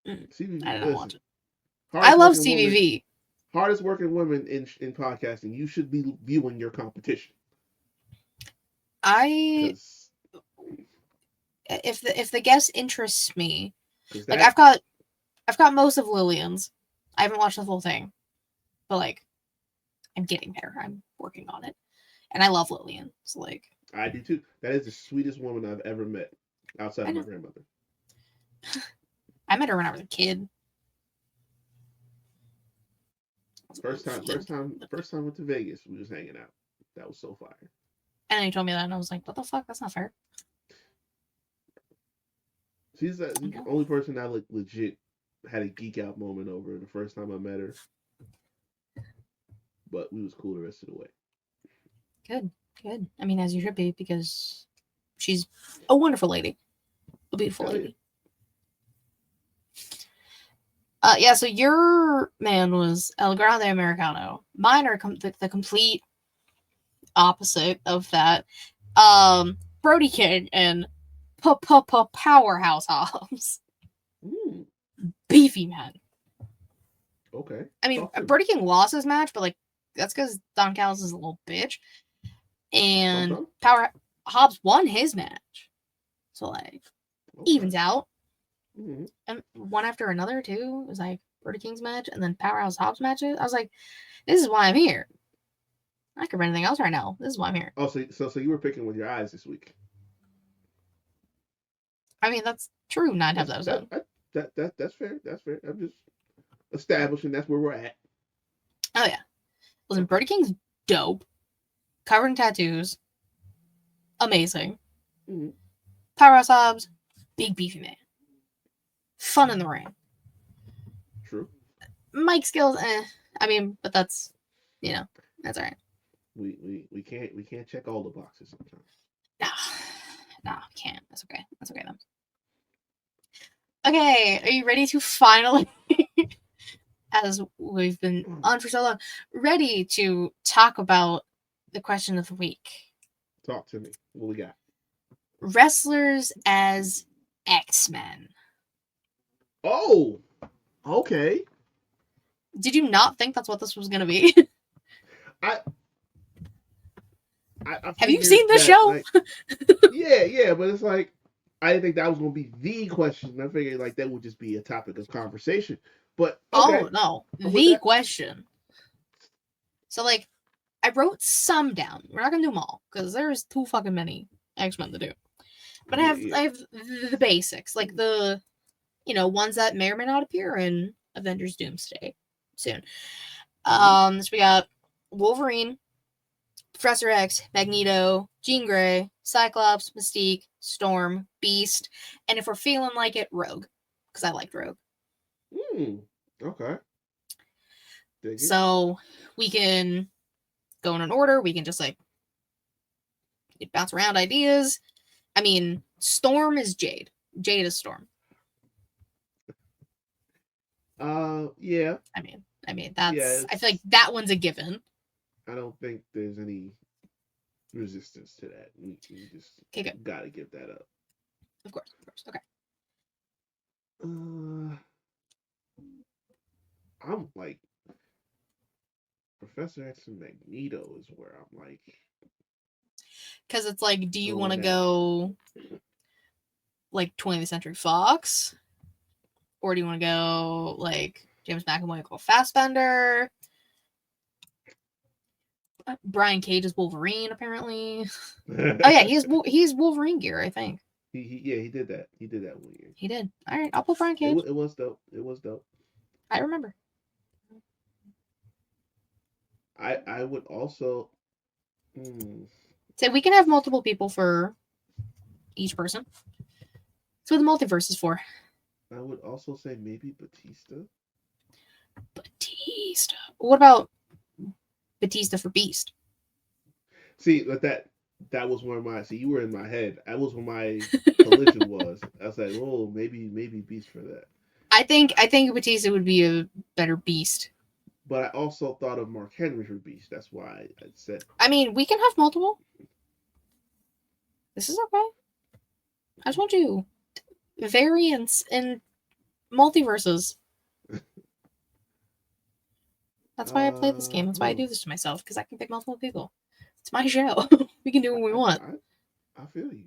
CBV, I didn't watch it. I love CBV. Hardest working women in podcasting. You should be viewing your competition. If the guest interests me, like I've got most of Lillian's. I haven't watched the full thing, but like I'm getting there. I'm working on it, and I love Lillian. So like I do too. That is the sweetest woman I've ever met, outside of my grandmother. I met her when I was a kid. First time I went to Vegas, we was hanging out. That was so fire. And then he told me that, and I was like, "What the fuck? That's not fair." She's the only person I legit had a geek out moment over the first time I met her. But we was cool the rest of the way. Good. I mean, as you should be, because she's a wonderful lady, a beautiful lady. Yeah. So your man was El Grande Americano. Mine are the complete opposite of that. Brody King and Powerhouse Hobbs. Beefy man. Okay. I mean, Brody King lost his match, but like that's because Don Callis is a little bitch. And Hobbs won his match. So like evens out. Mm-hmm. And one after another too. It was like Brody King's match and then Powerhouse Hobbs matches. I was like, this is why I'm here. I could run anything else right now. This is why I'm here. Oh, so you were picking with your eyes this week. I mean, that's true 9 times out of 10. That's fair. That's fair. I'm just establishing that's where we're at. Oh yeah. Listen, Brody King's dope. Covered in tattoos. Amazing. Mm-hmm. Powerhouse Hobbs, big beefy man. Fun in the ring. True. Mic skills, I mean, but that's that's all right. We can't check all the boxes sometimes. No, we can't. That's okay. That's okay then. Okay, are you ready to finally, as we've been on for so long, ready to talk about the question of the week? Talk to me. What we got? Wrestlers as X-Men. Oh, okay. Did you not think that's what this was going to be? I have you seen the show? Like, yeah, but it's like I didn't think that was going to be the question. I figured like that would just be a topic of conversation. But okay. Oh no, the question. So like, I wrote some down. We're not gonna do them all because there's too fucking many X-Men to do. But I have the basics, like the ones that may or may not appear in Avengers Doomsday soon. So we got Wolverine, Professor X, Magneto, Jean Grey, Cyclops, Mystique, Storm, Beast, and if we're feeling like it, Rogue, because I liked Rogue. Okay. So we can go in an order. We can just bounce around ideas. I mean, Storm is Jade. Jade is Storm. Yeah. I mean that's. I feel like that one's a given. I don't think there's any resistance to that. We just gotta give that up. Of course. Okay. I'm like Professor X and Magneto is where I'm like. Because it's like, do you want to go like 20th Century Fox, or do you want to go like James McAvoy, Michael Fassbender? Brian Cage is Wolverine, apparently. Oh yeah, he's Wolverine gear, I think. He did that. He did that 1 year. He did. All right, I'll put Brian Cage. It was dope. I remember. I would also. So we can have multiple people for each person. That's what the multiverse is for. I would also say maybe Batista. What about Batista for Beast? See, that was where my. See, you were in my head. That was where my collision was. I was like, oh, maybe Beast for that. I think Batista would be a better Beast. But I also thought of Mark Henry for Beast. That's why I said. I mean, we can have multiple. This is okay. I just want you variants in multiverses. That's why I play this game. That's why I do this to myself, because I can pick multiple people. It's my show. We can do what we want. I feel you.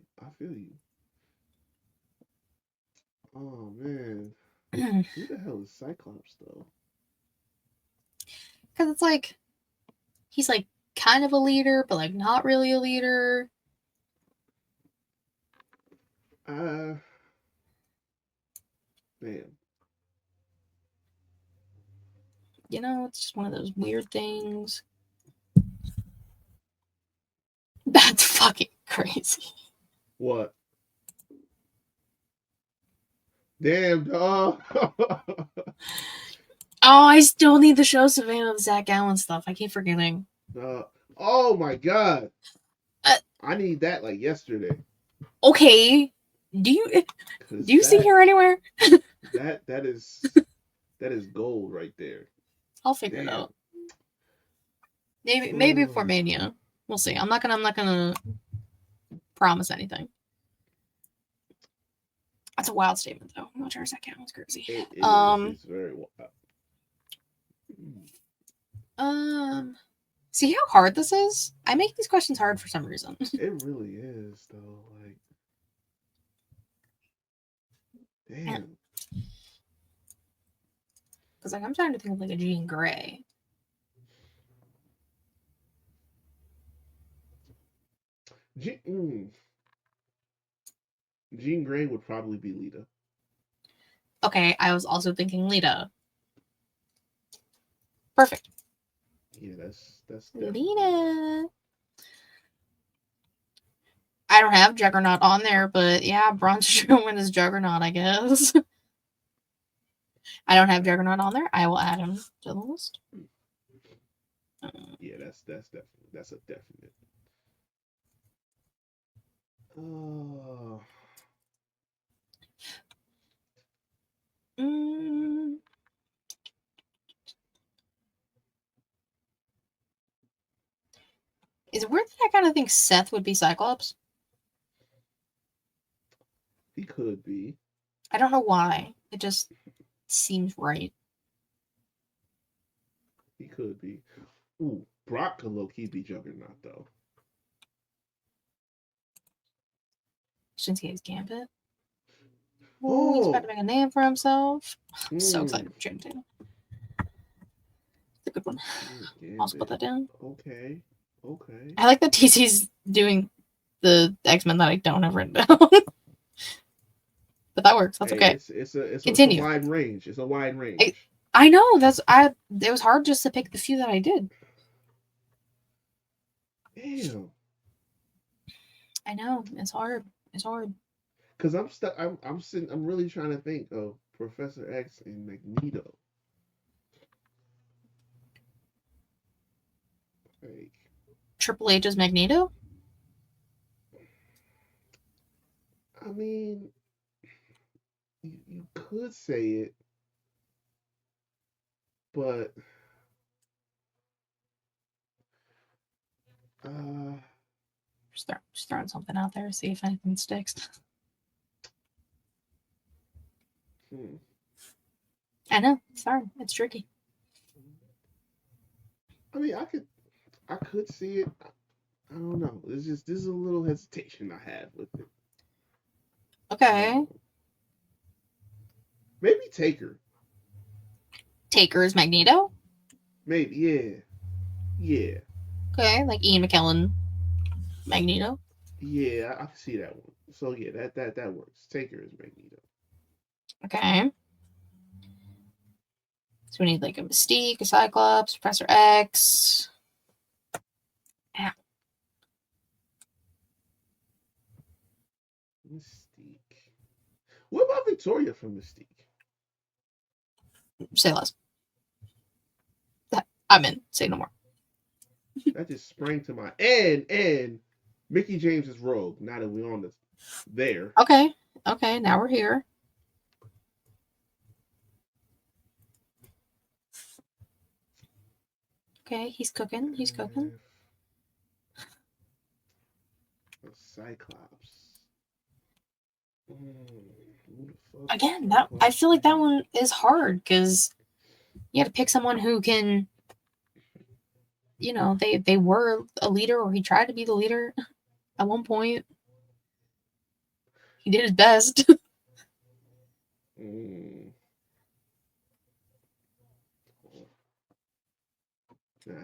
Oh man, who the hell is Cyclops though? Because it's like he's like kind of a leader, but like not really a leader. Man. It's just one of those weird things. That's fucking crazy. What? Damn, dog. I still need the show Savannah, the Zach Allen stuff. I keep forgetting. Oh my god. I need that like yesterday. Okay. Do you see her anywhere? that is gold right there. I'll figure it out. Maybe before Mania. We'll see. I'm not gonna promise anything. That's a wild statement, though. I'm not sure that counts crazy. It's very wild. See how hard this is? I make these questions hard for some reason. It really is, though. Like, damn. Because I'm trying to think of like a Jean Grey. Jean Grey would probably be Lita. Okay, I was also thinking Lita. Perfect. Yeah, that's Lita. I don't have Juggernaut on there, but yeah, Braun Strowman is Juggernaut, I guess. I don't have Juggernaut on there. I will add him to the list. Yeah, that's a definite. Is it weird that I kind of think Seth would be Cyclops? He could be. I don't know why. It just seems right. He could be. Ooh, Brock could low-key be Juggernaut, though. Shinsuke's Gambit. Oh, he's about to make a name for himself. I'm so excited for Shinsuke. It's a good one. I'll put that down. Okay. I like that TC's doing the X-Men that I don't have written down. but that works. That's Hey, okay. it's a Continue. wide range. It's a wide range. I know it was hard just to pick the few that I did. Damn. I know it's hard. It's hard. Because I'm stuck. I'm sitting. I'm really trying to think of Professor X and Magneto. Like, Triple H's Magneto. I mean, you could say it, but uh, Just throwing something out there, see if anything sticks. hmm. I know it's hard. It's tricky. I mean, I could see it. I don't know. It's just this is a little hesitation I have with it. Okay. Maybe Taker. Taker is Magneto. Maybe, yeah, yeah, Okay, like Ian McKellen, Magneto. yeah. I can see that one. So yeah, that works. Taker is Magneto. Okay. So we need like a Mystique, a Cyclops, Professor X. Yeah. Mystique. What about Victoria from Mystique? Say less. I'm in. Say no more. That just sprang to my and Mickey James is Rogue. Now that we're on this there. Okay. Okay. Now we're here. Okay. He's cooking. He's cooking. Cyclops. Again, that I feel like that one is hard because you have to pick someone who can. You know, they were a leader, or he tried to be the leader at one point. He did his best. Nah,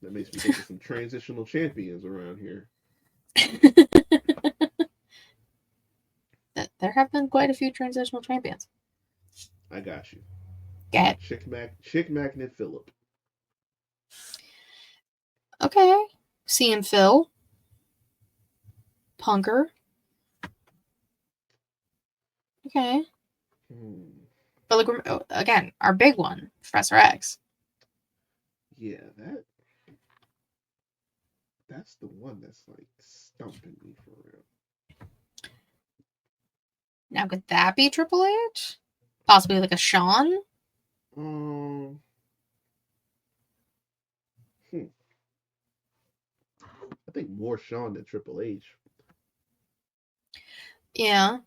that makes me think of some transitional champions around here. There have been quite a few transitional champions. I got you. Go ahead. Chick Magnet Phillip. Okay. Seeing Phil. Punker. Okay. But like, again, our big one, Professor X. Yeah, that's the one that's like stumping me for real. Now, could that be Triple H? Possibly like a Shawn? I think more Shawn than Triple H. Yeah.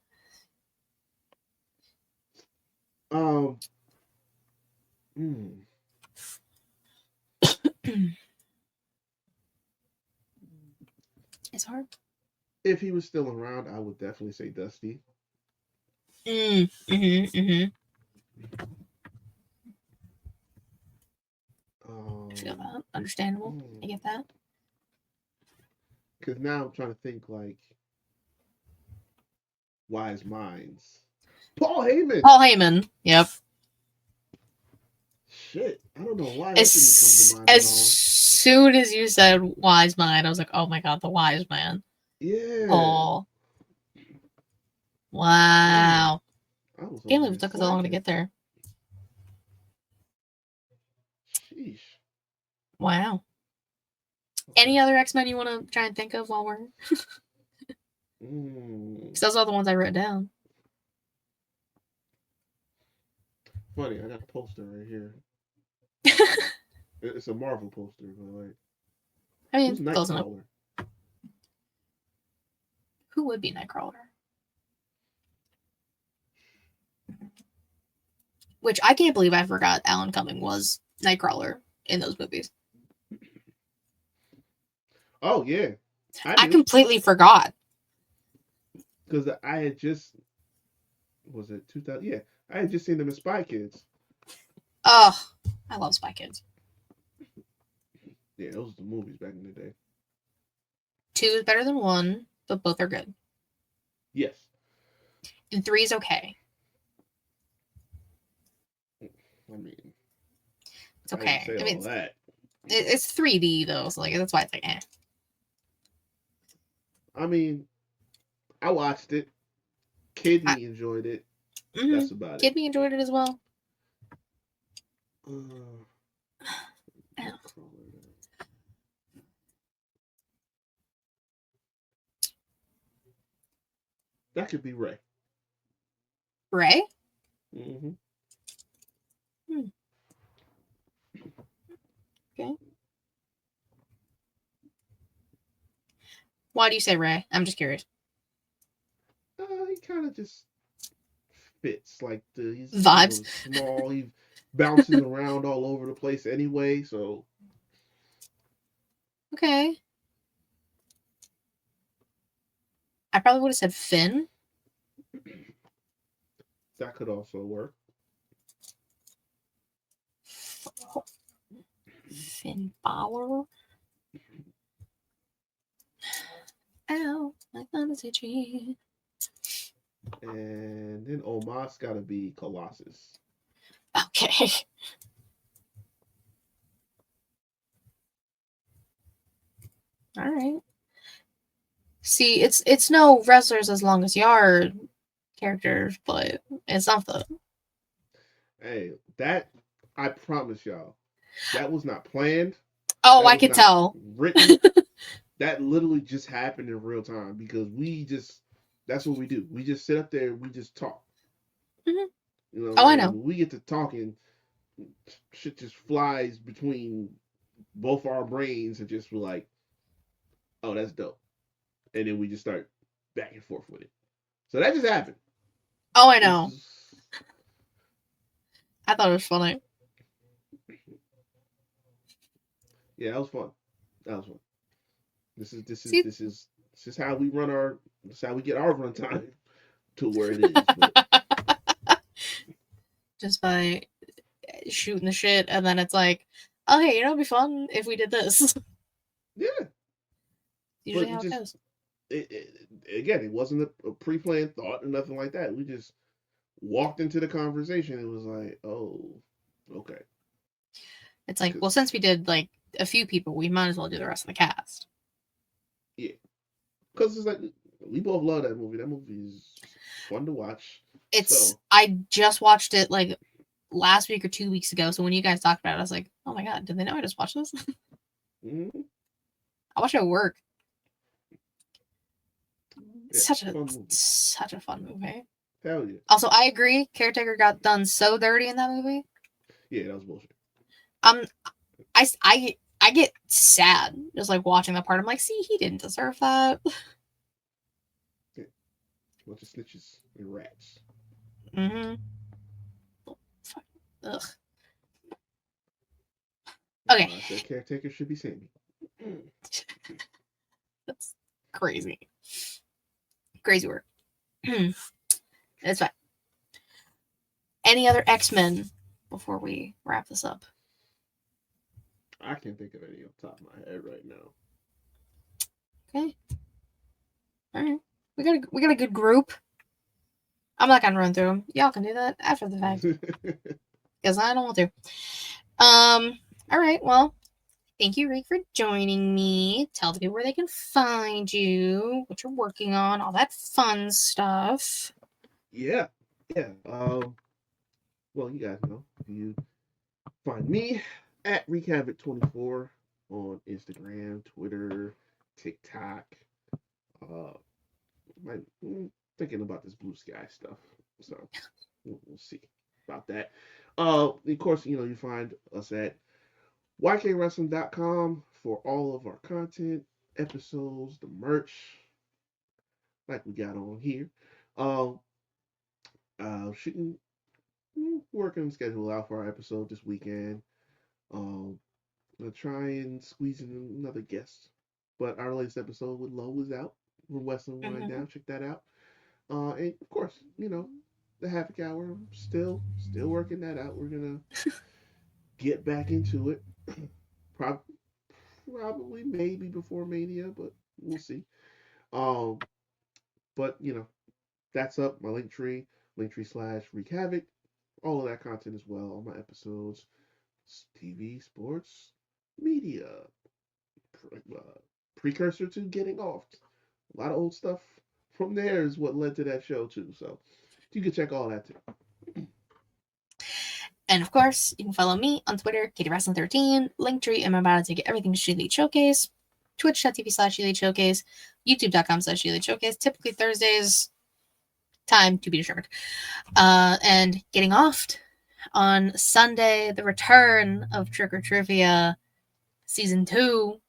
It's hard. If he was still around, I would definitely say Dusty. I feel that. Understandable. I get that. Because now I'm trying to think like wise minds. Paul Heyman. Yep. Shit, I don't know why that didn't come to mind as at all. Soon as you said wise mind, I was like, oh my god, the wise man. Yeah. Oh. Wow. Can't believe it took us so long to get there. Sheesh. Wow. Any other X-Men you want to try and think of while we're... Because those are the ones I wrote down. Funny, I got a poster right here. It's a Marvel poster, but like... I mean, who's Nightcrawler? Who would be Nightcrawler? Which I can't believe I forgot Alan Cumming was Nightcrawler in those movies. Oh, yeah. I completely forgot. Because I had just... Was it 2000? Yeah. I had just seen them in Spy Kids. Oh, I love Spy Kids. Yeah, those are the movies back in the day. 2 is better than 1, but both are good. Yes. And 3 is okay. I mean, It's I didn't okay. say I all mean, that. it's 3D though, so like that's why it's like eh. I mean, I watched it. Kid I, me enjoyed it. mm-hmm. That's about it. Kid me enjoyed it as well. Uh, that could be Ray. Ray? Mm-hmm. Hmm. Okay. Why do you say Ray? I'm just curious. He kind of just fits. Like he's Vibes. small. He bounces around all over the place anyway. So Okay. I probably would have said Finn. that could also work. Finn Balor. Ow, my thumb is itchy. And then Omos got to be Colossus. Okay. All right. See, it's no wrestlers as long as yard characters, but it's something. Hey, that I promise y'all, that was not planned. Oh, That I was could not tell. written. That literally just happened in real time because we just that's what we do. We just sit up there, we just talk. Mm-hmm. You know, Oh, I and know. when we get to talking, shit just flies between both our brains and just we're like, oh, that's dope. And then we just start back and forth with it. So that just happened. Oh, I This know. is I thought it was funny. yeah, that was fun. That was fun. This is this is See, this is this is how we run our. This is how we get our runtime to where it is. But just by shooting the shit, and then it's like, oh hey, it'd be fun if we did this. yeah, but Usually it how it just goes. again, it wasn't a pre-planned thought or nothing like that. We just walked into the conversation. It was like, oh, okay, It's like, well, because since we did like a few people, we might as well do the rest of the cast. yeah, because it's like we both love that movie. That movie is fun to watch. So I just watched it like last week or 2 weeks ago. So when you guys talked about it, I was like, oh my god, did they know I just watched this? mm-hmm. I watched it at work. Yeah, fun movie. Such a fun movie. Hell yeah. Also, I agree. Caretaker got done so dirty in that movie. Yeah, that was bullshit. Um, I get sad just like watching that part. I'm like, see, he didn't deserve that. Yeah. Bunch of snitches and rats. Mm-hmm. Ugh. That's Okay, why I said caretaker should be Sammy. that's crazy. Crazy work. It's fine. Any other X-Men before we wrap this up? I can't think of any off the top of my head right now. Okay. All right. We got a good group. I'm not gonna run through them. Y'all can do that after the fact because I don't want to. All right. Well, thank you, Rick, for joining me. Tell the people where they can find you, what you're working on, all that fun stuff. Yeah, yeah. Well, you guys know you find me at recavit24 on Instagram, Twitter, TikTok. Uh, I'm thinking about this blue sky stuff, so we'll see about that. Of course, you find us at YKWrestling.com for all of our content, episodes, the merch, like we got on here. Um, Shooting, working on schedule out for our episode this weekend. Um, gonna try and squeeze in another guest, but our latest episode with Lowe is out from Western Wind Mm-hmm. Down. Check that out. And of course, the Havoc Hour. Still working that out. We're gonna get back into it. Prob- Probably maybe before Mania, but we'll see. Um, but that's up my linktree /wreak all of that content as well. All my episodes, TV, sports, media, uh, precursor to getting off. A lot of old stuff from there is what led to that show too. So you can check all that too. And of course, you can follow me on Twitter, KatieWrestling13, Linktree in my bio to get everything ShElite Showcase, twitch.tv/ShElite Showcase, youtube.com/ShElite Showcase, typically Thursdays, time to be determined. And getting off on Sunday, the return of Trick or Trivia Season 2.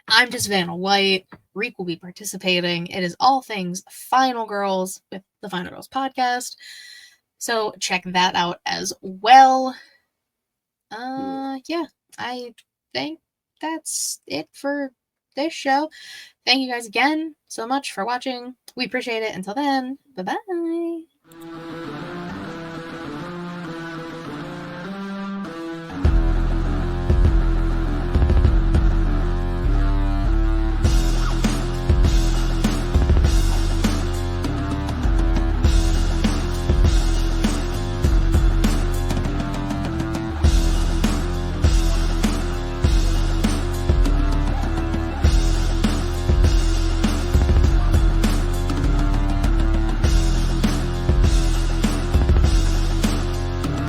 I'm just Vanna White. Reek will be participating. It is all things Final Girls with the Final Girls podcast. So check that out as well. Yeah, I think that's it for this show. Thank you guys again so much for watching. We appreciate it. Until then, bye-bye.